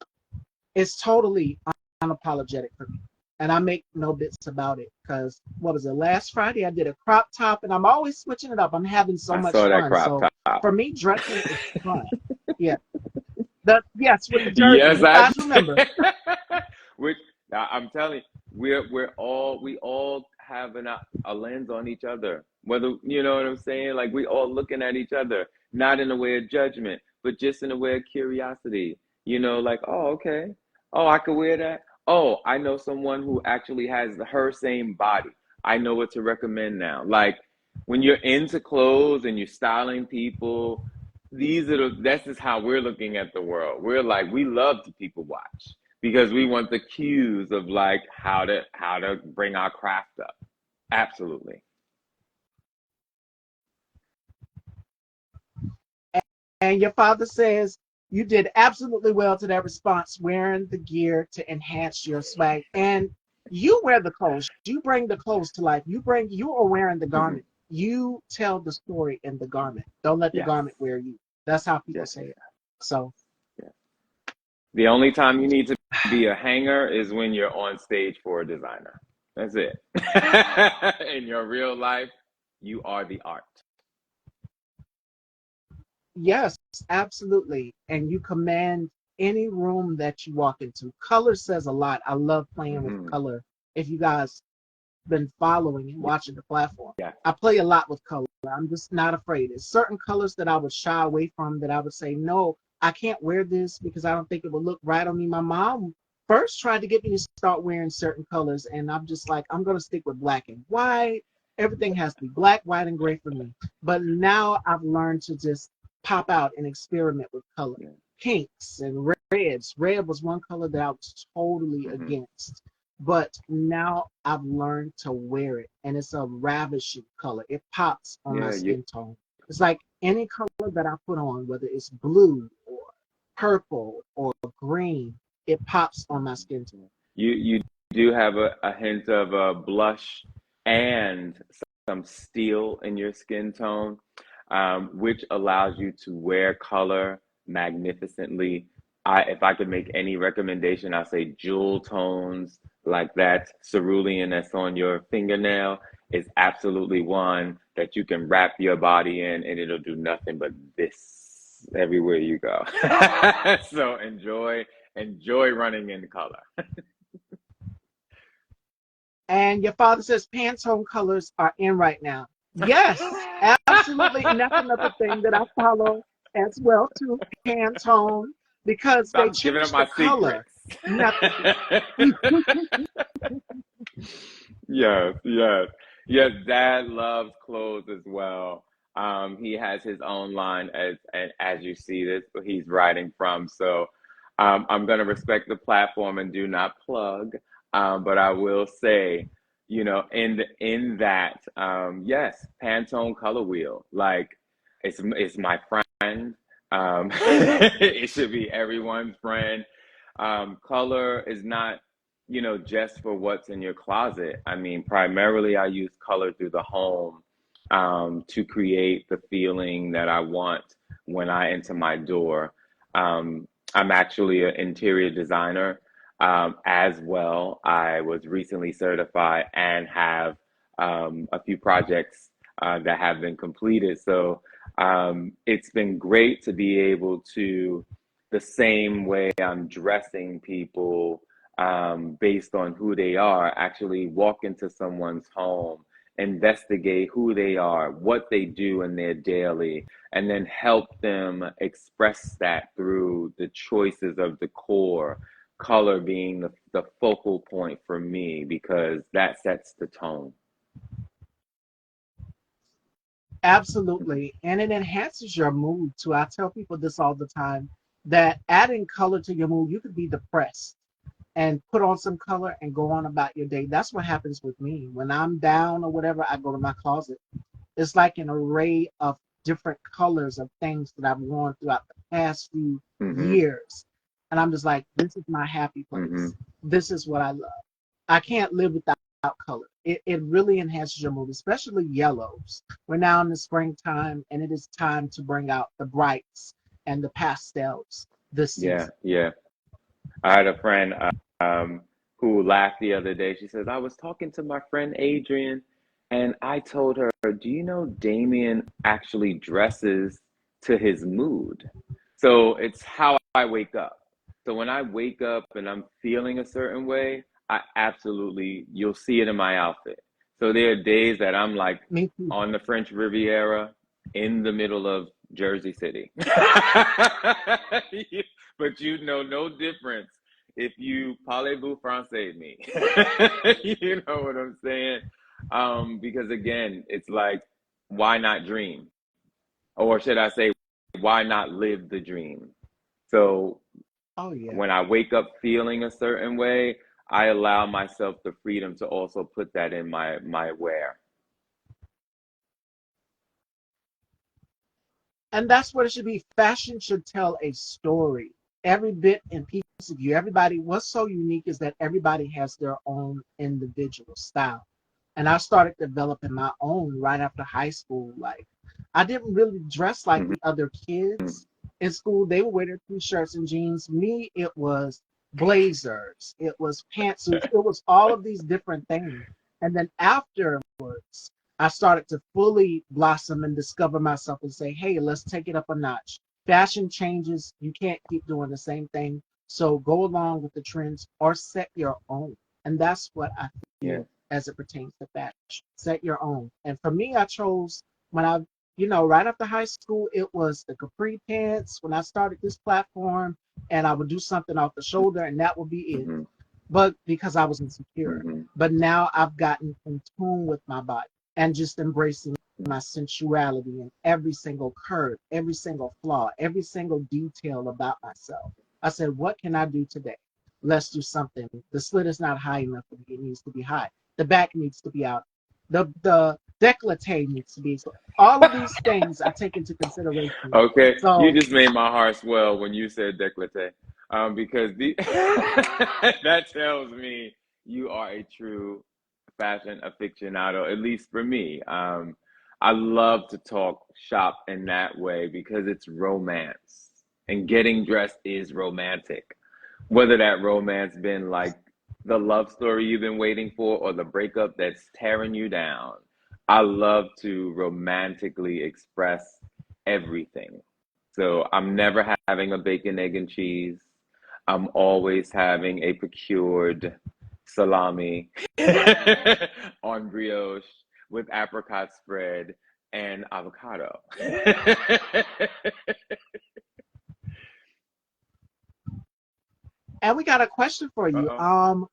is totally unapologetic for me. And I make no bits about it because what was it? Last Friday I did a crop top, and I'm always switching it up. I'm having so I much saw that fun. crop So top. for me, dressing is fun. Yeah. Yes, with the jersey. Yes, You I guys remember? which I'm telling you, we all have a lens on each other. Whether you know what I'm saying, like, we all looking at each other, not in a way of judgment, but just in a way of curiosity. Like, oh, okay, oh, I could wear that. Oh, I know someone who actually has her same body. I know what to recommend now. Like, when you're into clothes and you're styling people, this is how we're looking at the world. We're like, we love to people watch because we want the cues of, like, how to bring our craft up. Absolutely. And your father says you did absolutely well to that response, wearing the gear to enhance your swag. And you wear the clothes. You bring the clothes to life. You are wearing the Hmm. garment. You tell the story in the garment. Don't let the Yes, garment wear you. That's how people yes, say it. So yes. The only time you need to be a hanger is when you're on stage for a designer. That's it. In your real life, you are the art. yes, absolutely. And you command any room that you walk into. Color says a lot. I love playing with Hmm. color. If you guys been following and watching the platform. Yeah. I play a lot with color. I'm just not afraid. There's certain colors that I would shy away from that I would say, no, I can't wear this because I don't think it would look right on me. My mom first tried to get me to start wearing certain colors, and I'm just like, I'm going to stick with black and white. Everything has to be black, white, and gray for me. But now I've learned to just pop out and experiment with color. Yeah. Pinks and reds. Red was one color that I was totally Hmm. against, but now I've learned to wear it, and it's a ravishing color. It pops on my Yeah. skin tone. It's like any color that I put on, whether it's blue or purple or green, it pops on my skin tone. You do have a hint of a blush and some steel in your skin tone, which allows you to wear color magnificently. If I could make any recommendation, I say jewel tones like that cerulean that's on your fingernail is absolutely one that you can wrap your body in and it'll do nothing but this everywhere you go. So enjoy running in color. And your father says Pantone colors are in right now. Yes, absolutely. And that's another thing that I follow as well too, Pantone, because they Stop giving up changed the my color. secrets. Not Yes, yes, yes. Dad loves clothes as well. He has his own line as you see this, but he's writing from. So, I'm gonna respect the platform and do not plug. But I will say, in that, yes, Pantone color wheel, like it's my friend. It should be everyone's friend. Color is not just for what's in your closet. I mean, primarily I use color through the home to create the feeling that I want when I enter my door. I'm actually an interior designer as well. I was recently certified and have a few projects that have been completed. So it's been great to be able to, the same way I'm dressing people based on who they are, actually walk into someone's home, investigate who they are, what they do in their daily, and then help them express that through the choices of decor, color being the focal point for me, because that sets the tone. absolutely. And it enhances your mood too. I tell people this all the time that adding color to your mood, you could be depressed and put on some color and go on about your day. That's what happens with me. When I'm down or whatever, I go to my closet. It's like an array of different colors of things that I've worn throughout the past few Hmm. years. And I'm just like, this is my happy place. Hmm. This is what I love. I can't live without color. It really enhances your mood, especially yellows. We're now in the springtime, and it is time to bring out the brights and the pastels this Yeah, season. yeah. I had a friend um, who laughed the other day. She says, I was talking to my friend Adrian, and I told her, do you know Damion actually dresses to his mood? So it's how I wake up. So when I wake up and I'm feeling a certain way, you'll see it in my outfit. So there are days that I'm like Me too. on the French Riviera in the middle of Jersey City. But you know no difference if you parlez-vous français me. You know what I'm saying? Because again, it's like, why not dream? Or should I say, why not live the dream? So Oh yeah. when I wake up feeling a certain way, I allow myself the freedom to also put that in my wear. And that's what it should be. Fashion should tell a story. Every bit and piece of you, everybody, what's so unique is that everybody has their own individual style. And I started developing my own right after high school. Like, I didn't really dress like Mhm. the other kids in school. They would wear their t-shirts and jeans. Me, it was blazers, it was pantsuits, it was all of these different things. And then afterwards, I started to fully blossom and discover myself and say, hey, let's take it up a notch. Fashion changes. You can't keep doing the same thing. So go along with the trends or set your own. And that's what I Yeah. feel as it pertains to fashion. Set your own. And for me, I chose when I, right after high school, it was the capri pants when I started this platform, and I would do something off the shoulder, and that would be it. Hmm. But because I was insecure. Hmm. But now I've gotten in tune with my body and just embracing my sensuality in every single curve, every single flaw, every single detail about myself. I said, what can I do today? Let's do something. The slit is not high enough for me. It needs to be high. The back needs to be out. The décolleté needs to be. So all of these things I take into consideration. Okay, you So just made my heart swell when you said décolleté, because that tells me you are a true fashion aficionado, at least for me. I love to talk shop in that way because it's romance, and getting dressed is romantic. Whether that romance been like the love story you've been waiting for or the breakup that's tearing you down, I love to romantically express everything. So I'm never having a bacon, egg, and cheese. I'm always having a procured salami on brioche with apricot spread and avocado. and we got a question for you. Uh-oh.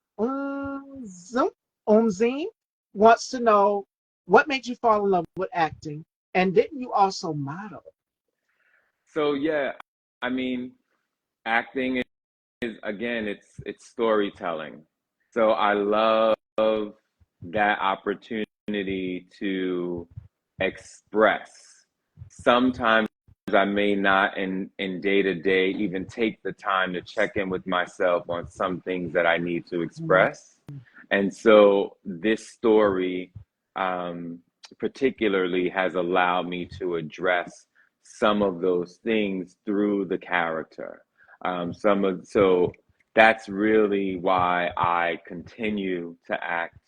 Umzine wants to know what made you fall in love with acting, and didn't you also model? So yeah, I mean, acting is again, it's storytelling. So I love that opportunity to express. Sometimes I may not in day to day even take the time to check in with myself on some things that I need to Mm, express. And so this story, particularly has allowed me to address some of those things through the character. So that's really why I continue to act.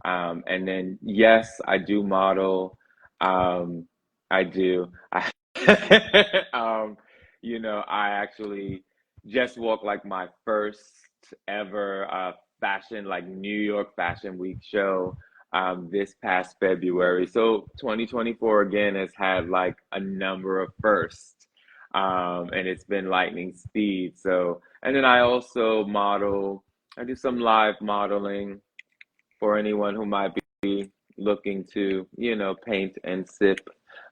And then yes, I do model. Um, I do. Um, I actually just walked like my first ever fashion, like New York Fashion Week show this past February. So 2024 again has had like a number of firsts, and it's been lightning speed. So, and then I also model, I do some live modeling for anyone who might be looking to, paint and sip.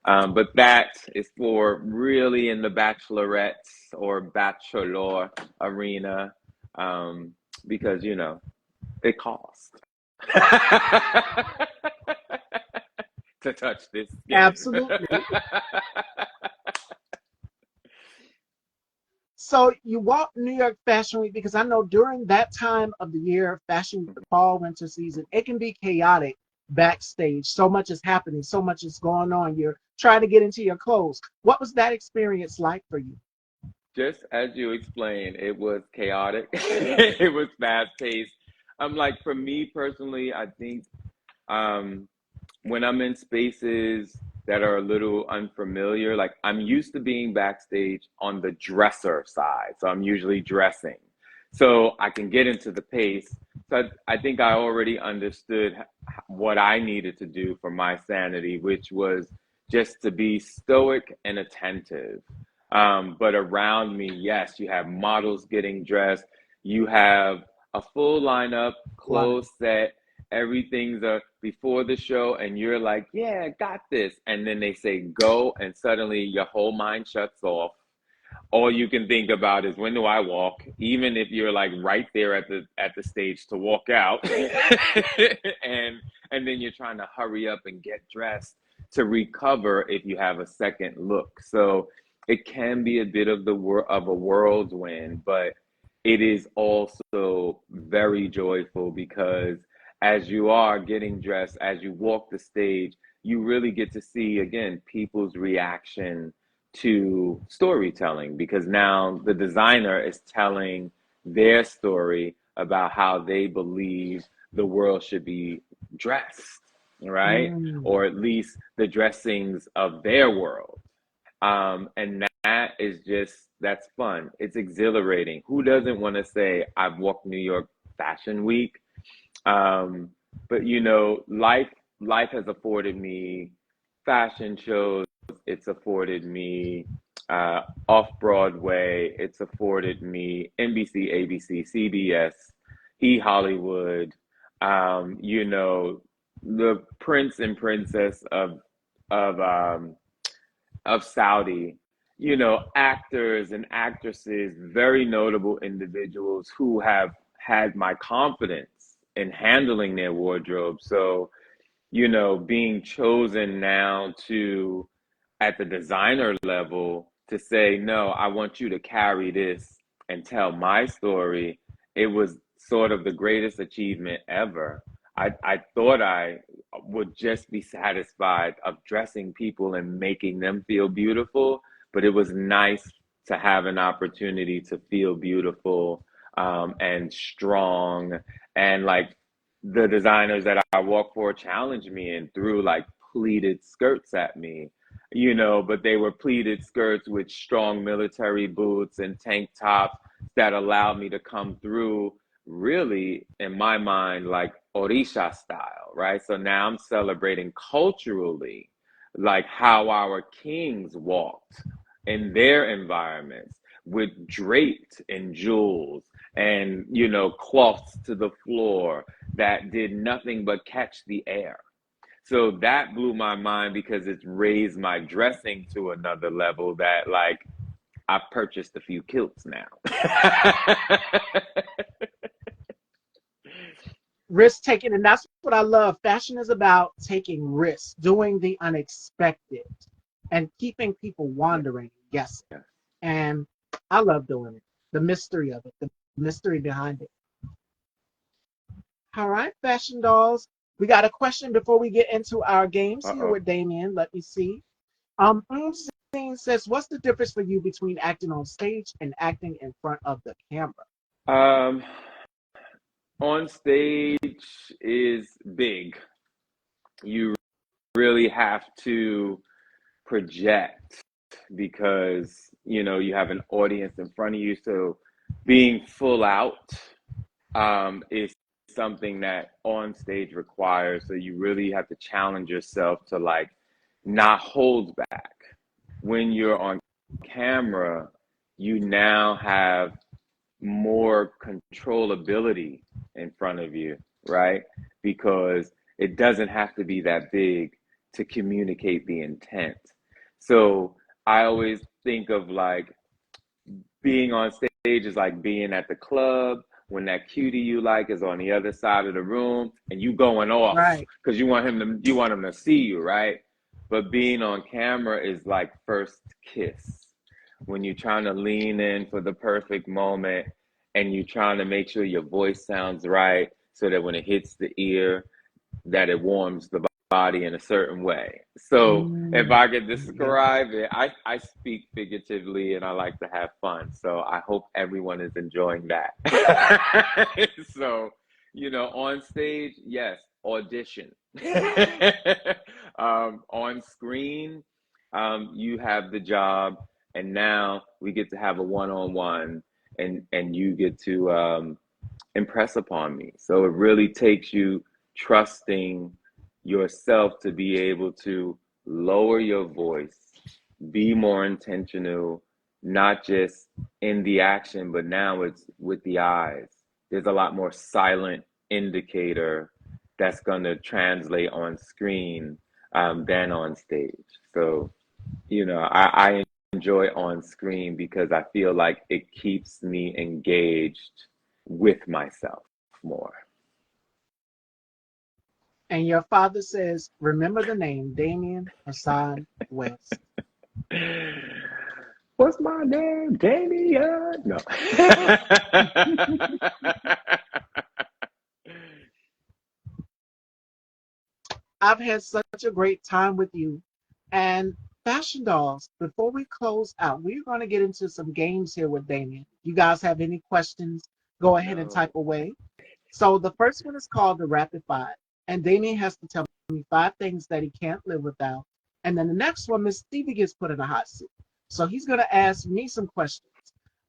But that is for really in the bachelorettes or bachelor arena, um, because, it costs to touch this skin. absolutely. So you walk New York Fashion Week because I know during that time of the year, fashion fall winter season, it can be chaotic backstage. So much is happening, so much is going on. You're trying to get into your clothes. What was that experience like for you? Just as you explained, it was chaotic. It was fast paced. I'm like, for me personally, I think um, when I'm in spaces that are a little unfamiliar, like I'm used to being backstage on the dresser side. So I'm usually dressing. So I can get into the pace. So I think I already understood what I needed to do for my sanity, which was just to be stoic and attentive. But around me, yes, you have models getting dressed, you have a full lineup, Wow. clothes set, everything's before the show, and you're like, yeah, I got this. And then they say go, and suddenly your whole mind shuts off. All you can think about is when do I walk, even if you're like right there at the stage to walk out. and and then you're trying to hurry up and get dressed. to recover if you have a second look. So it can be a bit of of a whirlwind, but it is also very joyful because as you are getting dressed, as you walk the stage, you really get to see again people's reaction to storytelling because now the designer is telling their story about how they believe the world should be dressed, right? Mm. Or at least the dressings of their world. And that is just, that's fun. It's exhilarating. Who doesn't want to say, I've walked New York Fashion Week? Um, but you know, life has afforded me fashion shows. It's afforded me off Broadway. It's afforded me NBC, ABC, CBS, E Hollywood. You know, the prince and princess of um, of Saudi, you know, actors and actresses, very notable individuals who have had my confidence in handling their wardrobe. So, you know, being chosen now to, at the designer level, to say, no, I want you to carry this and tell my story, it was sort of the greatest achievement ever. I thought I would just be satisfied of dressing people and making them feel beautiful, but it was nice to have an opportunity to feel beautiful and strong and like the designers that I walk for challenged me and threw like pleated skirts at me, you know, but they were pleated skirts with strong military boots and tank tops that allowed me to come through really, in my mind, like Orisha style, right? So now I'm celebrating culturally, like how our kings walked in their environments with draped in jewels and, you know, cloths to the floor that did nothing but catch the air. So that blew my mind because it's raised my dressing to another level that like I've purchased a few kilts now. Risk taking, and that's what I love. Fashion is about taking risks, doing the unexpected, and keeping people Yeah. wondering, guessing. Yeah. And I love doing it. The mystery of it, the mystery behind it. All right, fashion dolls. We got a question before we get into our games here Uh-oh. with Damion. Let me see. Unseen says, "What's the difference for you between acting on stage and acting in front of the camera?" Um, on stage is big. You really have to project because, you know, you have an audience in front of you. So being full out is something that on stage requires. So you really have to challenge yourself to like not hold back. When you're on camera, you now have more controllability in front of you, right? Because it doesn't have to be that big to communicate the intent. So I always think of like being on stage is like being at the club when that cutie you like is on the other side of the room and you going off Right. because you want him to see you, right? But being on camera is like first kiss when you're trying to lean in for the perfect moment and you're trying to make sure your voice sounds right so that when it hits the ear that it warms the body in a certain way. So if Mm, I could yeah. describe it, I speak figuratively and I like to have fun. So I hope everyone is enjoying that. So, you know, on stage, yes, audition. On screen, you have the job, and now we get to have a one-on-one, and you get to impress upon me. So it really takes you trusting yourself to be able to lower your voice, be more intentional, not just in the action, but now it's with the eyes. There's a lot more silent indicator that's going to translate on screen than on stage. So, you know, I enjoy on screen because I feel like it keeps me engaged with myself more. And your father says, remember the name, Damion Hassan West. What's my name? Damion? No. I've had such a great time with you. And Fashion Dolls, before we close out, we're going to get into some games here with Damien. You guys have any questions? Go ahead and type No. away. So the first one is called the Rapid Five. And Damien has to tell me five things that he can't live without. And then the next one, Miss Stevie gets put in a hot seat. So he's going to ask me some questions.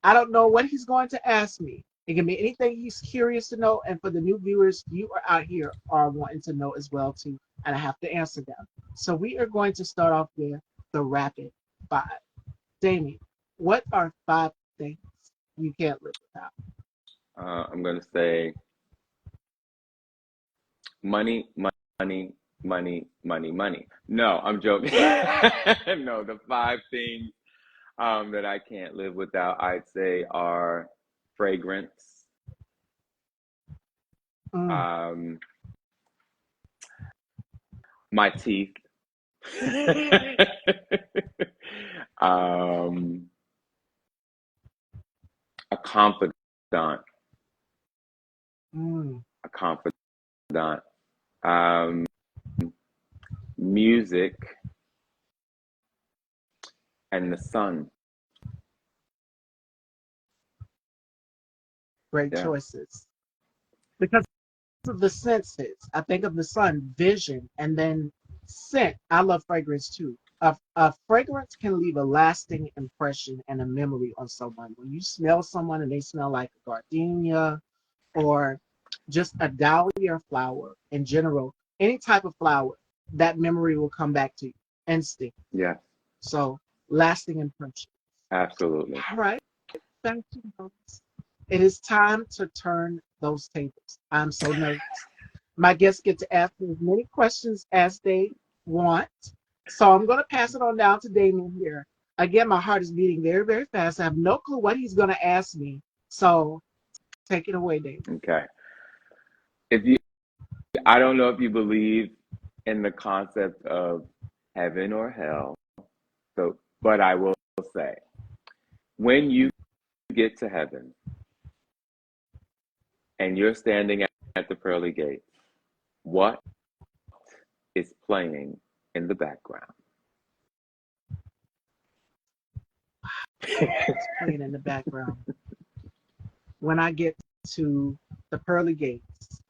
I don't know what he's going to ask me. It can be anything he's curious to know. And for the new viewers, you are out here are wanting to know as well too. And I have to answer them. So we are going to start off with the rapid five. Damien, what are five things you can't live without? I'm going to say money, money, money, money, money. No, I'm joking. No, the five things that I can't live without, I'd say, are fragrance, Mm, um, my teeth, um, a confidant, mm, a confidant, um, music, and the sun. great Yeah, choices. Because of the senses, I think of the sun, vision, and then scent. I love fragrance too. A fragrance can leave a lasting impression and a memory on someone. When you smell someone and they smell like a gardenia or just a dahlia flower in general, any type of flower, that memory will come back to you instinct. yeah, So lasting impression. absolutely. All right, back to those. It is time to turn those tables. I'm so nervous. My guests get to ask me as many questions as they want. So I'm going to pass it on down to Damien here. Again, my heart is beating very, very fast. I have no clue what he's going to ask me. So take it away, Damien. Okay. If you, I don't know if you believe in the concept of heaven or hell. So, but I will say, when you get to heaven and you're standing at the pearly gates, what is playing in the background? It's playing in the background. When I get to the pearly gates,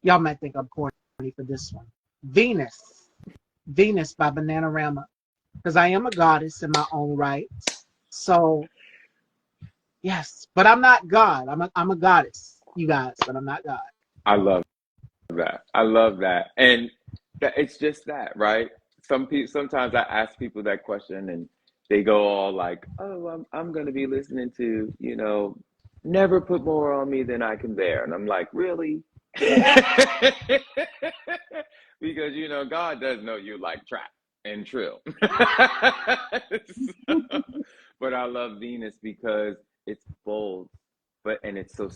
y'all might think I'm corny for this one. Venus. Venus by Bananarama. Because I am a goddess in my own right. So yes, but I'm not God. I'm a goddess, you guys, but I'm not God. I love that. I love that. And that it's just that, right? Some people sometimes I ask people that question and they go all like, "Oh, I'm going to be listening to, never put more on me than I can bear." And I'm like, "Really?" Because God does know you like trap and trill. But I love Venus because it's bold, and it's so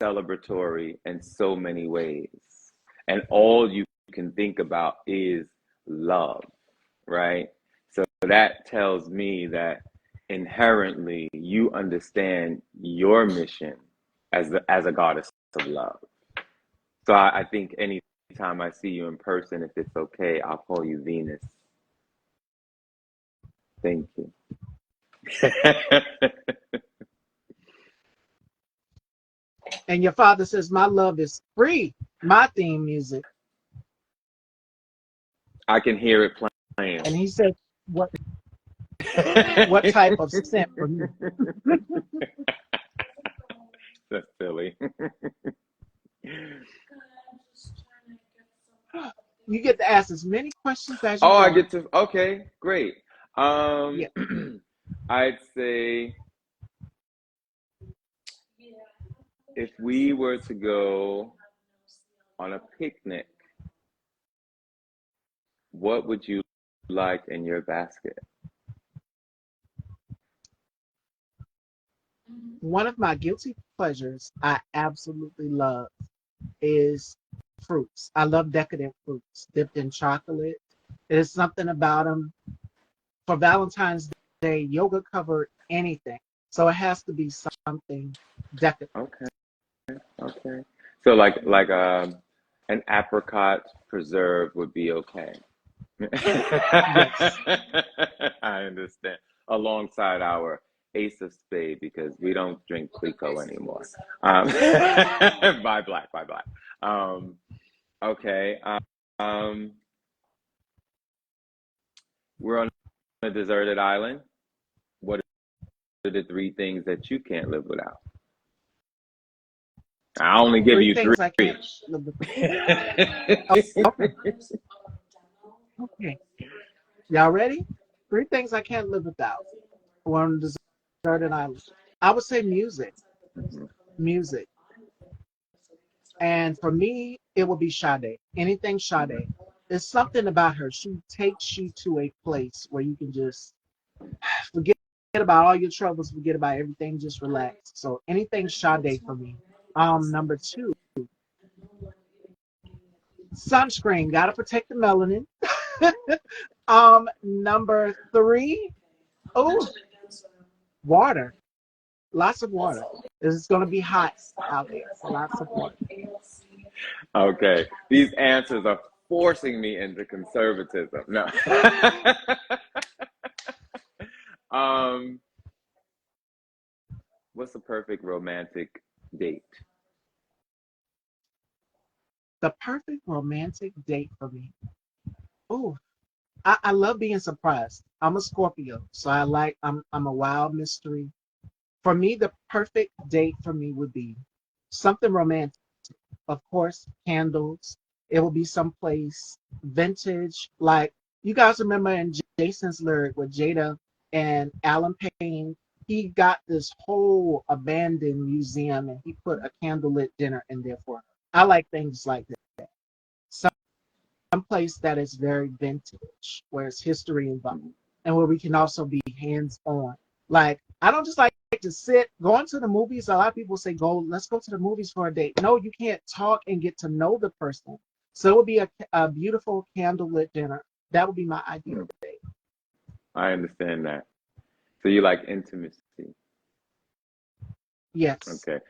celebratory in so many ways. And all you can think about is love, right? So that tells me that inherently you understand your mission as a goddess of love. So I think anytime I see you in person, if it's okay, I'll call you Venus. Thank you. And your father says, my love is free. My theme music. I can hear it playing. And he said, what type of scent for me? That's silly. You get to ask as many questions as you Oh, I want. get to. Okay, great. Um, Yeah. I'd say if we were to go on a picnic, what would you like in your basket? One of my guilty pleasures I absolutely love is fruits. I love decadent fruits dipped in chocolate. There's something about them. For Valentine's Day, yoga covered anything. So it has to be something decadent. Okay. Okay. So like an apricot preserve would be okay. Yes. I understand. Alongside our ace of spade because we don't drink Clico anymore. Um, buy black. Um, okay. Um, we're on a deserted island. What are the three things that you can't live without? I only give Three you things I three. can't live with. Oh, okay. Okay. Y'all ready? Three things I can't live without. On a deserted island. I would say music. Mhm. Music. And for me, it would be Sade. Anything Sade. There's something about her. She takes you to a place where you can just forget about all your troubles, forget about everything, just relax. So anything Sade for me. Number two, sunscreen. Gotta protect the melanin. Number three, oh, water. Lots of water. It's gonna be hot out there. So lots of water. Okay, these answers are forcing me into conservatism. No. um, what's the perfect romantic date? The perfect romantic date for me. Oh, I love being surprised. I'm a Scorpio, so I'm a wild mystery. For me, the perfect date for me would be something romantic. Of course, candles. It will be someplace vintage. Like you guys remember in Jason's lyric with Jada and Alan Payne, he got this whole abandoned museum and he put a candlelit dinner in there for her. I like things like that. Some place that is very vintage, where it's history involved, and where we can also be hands on. Like I don't just like to sit going to the movies. A lot of people say go, let's go to the movies for a date. No, you can't talk and get to know the person. So it would be a beautiful candlelit dinner. That would be my Hmm, ideal date. I understand that. So you like intimacy. Yes, Okay,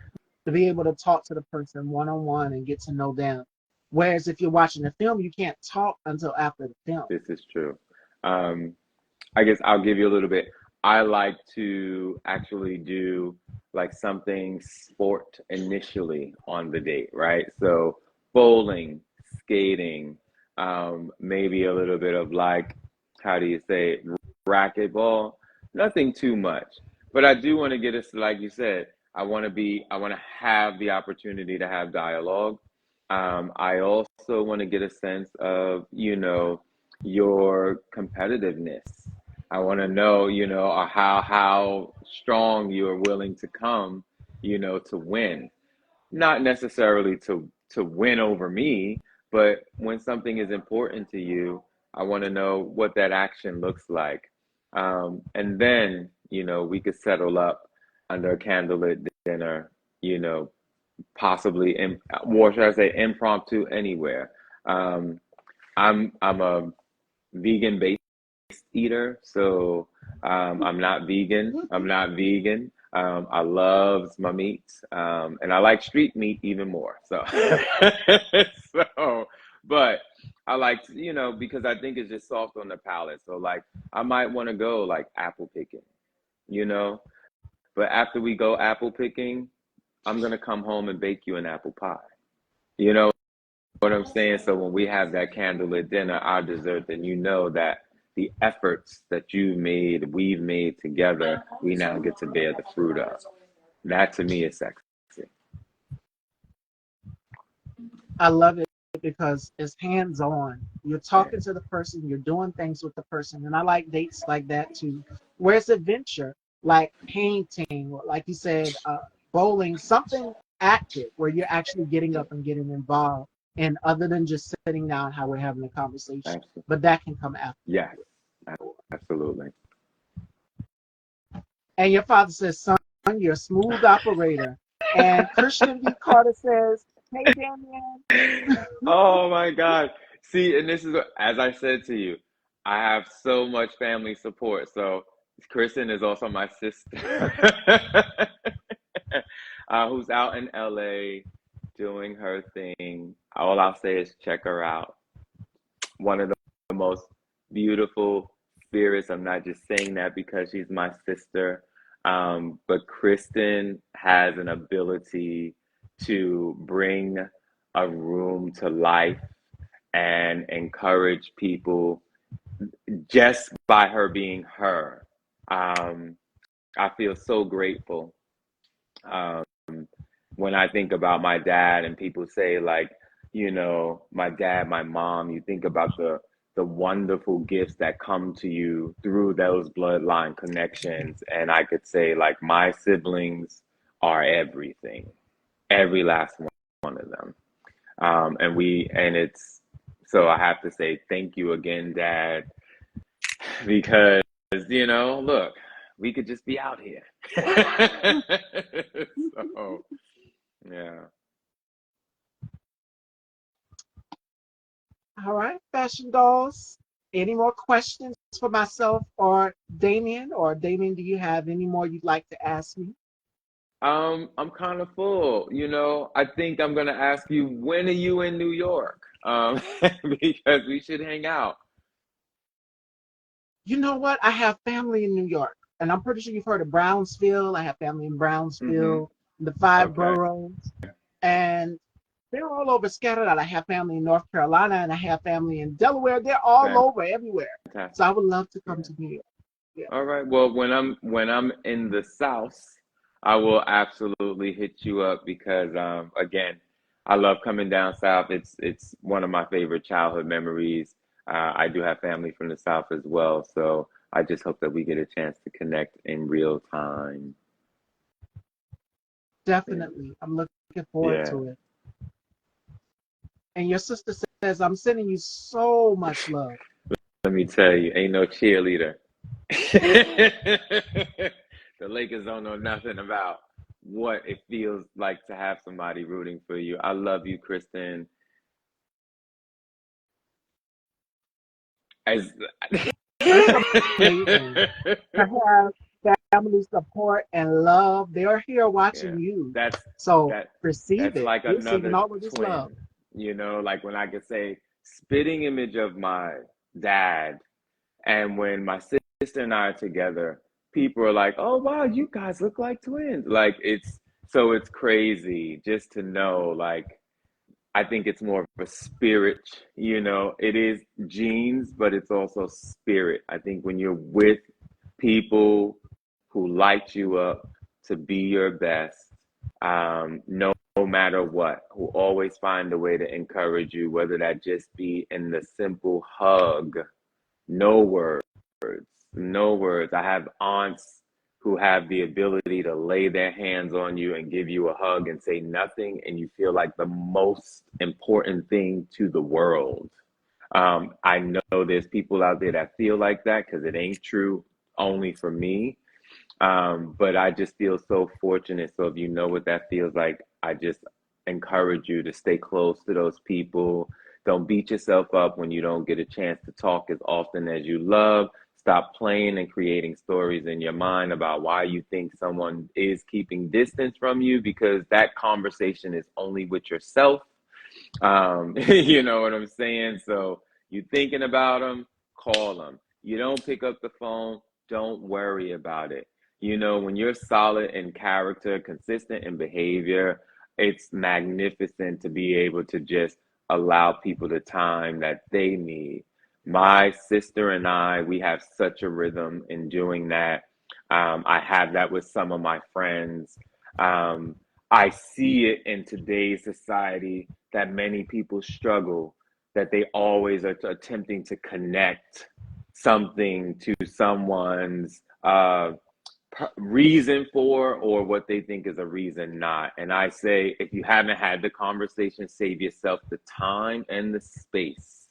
to be able to talk to the person one on one and get to know them. Whereas if you're watching a film, you can't talk until after the film. this is true. Um, I guess I'll give you a little bit. I like to actually do like something sport initially on the date, right? So bowling, skating, maybe a little bit of like, how do you say it, racquetball. Nothing too much, but I do want to get us, like you said, I want to have the opportunity to have dialogue. I also want to get a sense of, your competitiveness. I want to know, how strong you are willing to come, to win. Not necessarily to win over me, but when something is important to you, I want to know what that action looks like. And then, we could settle up under a candlelit dinner, you know, possibly or should I say impromptu anywhere. Um, I'm a vegan based eater, so I'm not vegan. I'm not vegan. I love my meat, and I like street meat even more. So, so, but I like because I think it's just soft on the palate. So like I might want to go like apple picking, you know. But after we go apple picking, I'm gonna come home and bake you an apple pie. You know what I'm saying? So when we have that candlelit dinner, our dessert, then you know that the efforts that we've made together, we now get to bear the fruit of. That to me is sexy. I love it because it's hands on. You're Yeah, talking to the person, you're doing things with the person. And I like dates like that too, where it's adventure, like painting, or like you said, bowling, something active where you're actually getting up and getting involved. And other than just sitting down, how we're having a conversation, absolutely. but that can come after. Yes, absolutely. And your father says your smooth operator. And Christian B. Carter says, "Hey, Damion." Oh my God. See, and this is as I said to you, I have so much family support. So Kristen is also my sister, who's out in LA doing her thing. All I'll say is check her out. One of the most beautiful spirits. I'm not just saying that because she's my sister, but Kristen has an ability to bring a room to life and encourage people just by her being her. Um, I feel so grateful um, when I think about my dad and people say like, my dad, my mom, you think about the wonderful gifts that come to you through those bloodline connections. And I could say like my siblings are everything, every last one of them. And it's, so I have to say thank you again, Dad, because, look, we could just be out here. So, yeah. All right, fashion dolls. Any more questions for myself or Damien? Or Damien, do you have any more you'd like to ask me? I'm kind of full. I think I'm gonna ask you, when are you in New York? Because we should hang out. You know what? I have family in New York, and I'm pretty sure you've heard of Brownsville. I have family in Mm-hmm. Brownsville, the five Okay. boroughs, and they're all over scattered out. I have family in North Carolina, and I have family in Delaware. They're all over, everywhere. So I Fantastic. would love to come Yeah. to New York. Yeah, All right. Well, when I'm in the South, I will absolutely hit you up because again, I love coming down south. It's one of my favorite childhood memories. I do have family from the South as well, so I just hope that we get a chance to connect in real time. Yeah. definitely. I'm looking forward Yeah. to it. And your sister says, I'm sending you so much love. Let me tell you, ain't no cheerleader. The Lakers don't know nothing about what it feels like to have somebody rooting for you. I love you, Kristen. As It's amazing to have family support and love. They're here yeah, watching you. that's So that receive that's it. like You're receiving another all of this love. twin. Like when I could say spitting image of my dad. And when my sister and I are together, people are like, "Oh wow, you guys look like twins." Like it's crazy just to know. Like I think it's more of a spirit. It is genes, but it's also spirit. I think when you're with people who light you up to be your best, no matter what, who always find a way to encourage you, whether that just be in the simple hug, no words, no words. I have aunts who have the ability to lay their hands on you and give you a hug and say nothing, and you feel like the most important thing to the world. I know there's people out there that feel like that because it ain't true only for me. But I just feel so fortunate. So if you know what that feels like, I just encourage you to stay close to those people. Don't beat yourself up when you don't get a chance to talk as often as you love. Stop playing and creating stories in your mind about why you think someone is keeping distance from you, because that conversation is only with yourself. You know what I'm saying? So you thinking about them, call them. You don't pick up the phone, don't worry about it. When you're solid in character, consistent in behavior, it's magnificent to be able to just allow people the time that they need. My sister and I, we have such a rhythm in doing that. I have that with some of my friends. Um, I see it in today's society that many people struggle, that they always are attempting to connect something to someone's reason for, or what they think is a reason not. And I say, if you haven't had the conversation, save yourself the time and the space.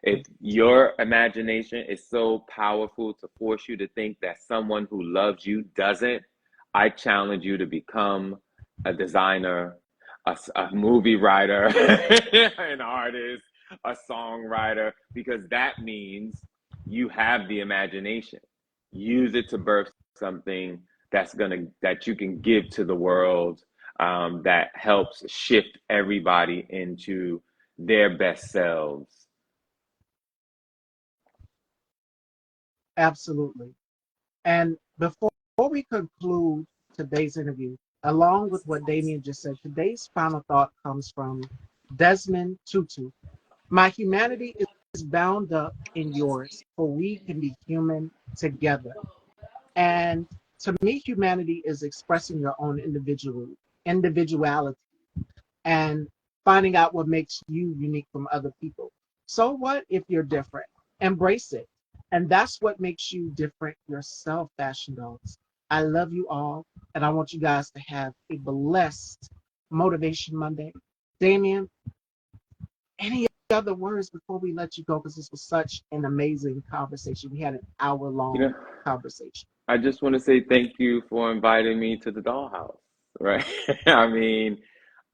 If your imagination is so powerful to force you to think that someone who loves you doesn't, I challenge you to become a designer, a movie writer, an artist, a songwriter, because that means you have the imagination. Use it to birth something that you can give to the world, that helps shift everybody into their best selves. Absolutely. And before we conclude today's interview, along with what Damion just said, today's final thought comes from Desmond Tutu. My humanity is bound up in yours, for we can be human together. And to me, humanity is expressing your own individuality and finding out what makes you unique from other people. So what if you're different? Embrace it. And that's what makes you different yourself, fashion dogs. I love you all, and I want you guys to have a blessed Motivation Monday. Damion, any other words before we let you go? Because this was such an amazing conversation. We had an hour You long know, conversation. I just want to say thank you for inviting me to the dollhouse, right? I mean,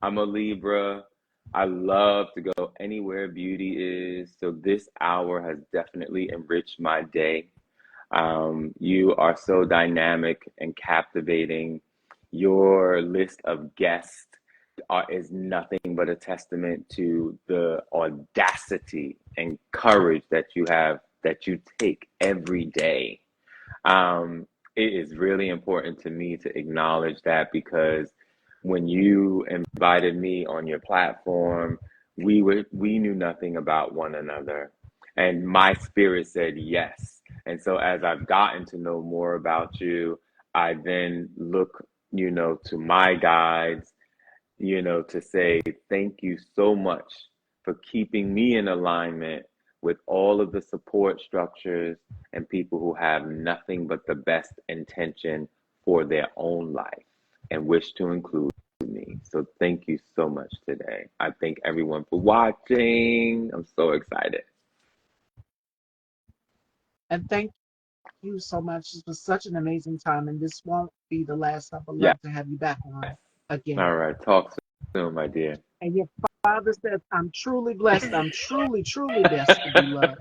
I'm a Libra. I love to go anywhere beauty is. So this hour has definitely enriched my day. You are so dynamic and captivating. Your list of guests is nothing but a testament to the audacity and courage that you have, that you take every day. um, it is really important to me to acknowledge that, because when you invited me on your platform, we knew nothing about one another, and my spirit said yes. And so as I've gotten to know more about you, I then look, to my guides, to say thank you so much for keeping me in alignment with all of the support structures and people who have nothing but the best intention for their own life and wish to include me. So thank you so much today. I thank everyone for watching. I'm so excited. And thank you so much. This was such an amazing time, and this won't be the last. I would Yes. love to have you back on again. All right. Talk soon, my dear. And your father says, I'm truly blessed. I'm truly, truly blessed to be loved.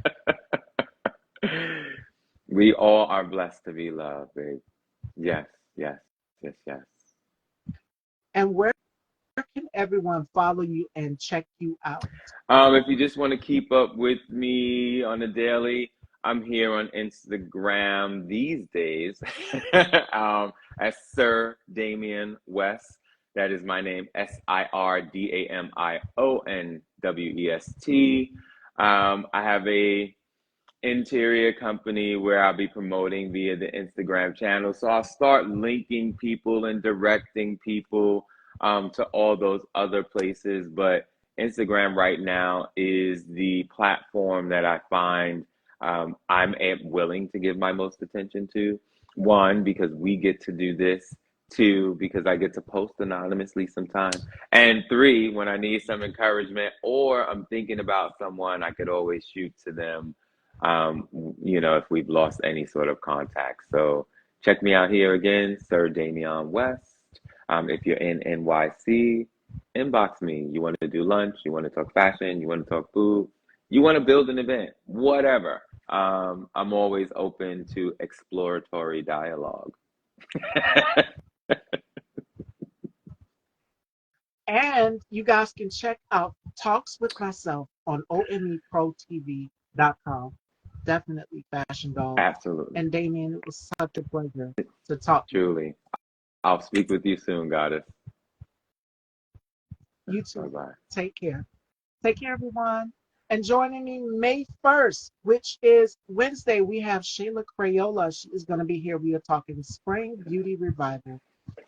We all are blessed to be loved, babe. Yes, yes, yes, yes. And where can everyone follow you and check you out? If you just want to keep up with me on a daily, I'm here on Instagram these days, as Sir Damion West. That is my name, SirDamion West. I have a interior company where I'll be promoting via the Instagram channel. So I'll start linking people and directing people, to all those other places. But Instagram right now is the platform that I find, I'm willing to give my most attention to. One, because we get to do this. Two, because I get to post anonymously sometimes. And three, when I need some encouragement or I'm thinking about someone, I could always shoot to them, um, if we've lost any sort of contact. So check me out here again, Sir Damion West. If you're in NYC, inbox me. You want to do lunch, you want to talk fashion, you want to talk food, you want to build an event, whatever. I'm always open to exploratory dialogue. And you guys can check out Talks with Myself on OMEProTV.com. Definitely Fashion Dogs. Absolutely. And Damion, it was such a pleasure to talk with you. Truly. I'll speak with you soon, Goddess. You Bye too. bye. Take care. Take care, everyone. And joining me May 1st, which is Wednesday, we have Shayla Crayola. She is going to be here. We are talking Spring Beauty Revival.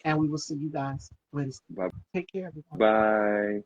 And we will see you guys Wednesday. Bye Take care, everyone. bye.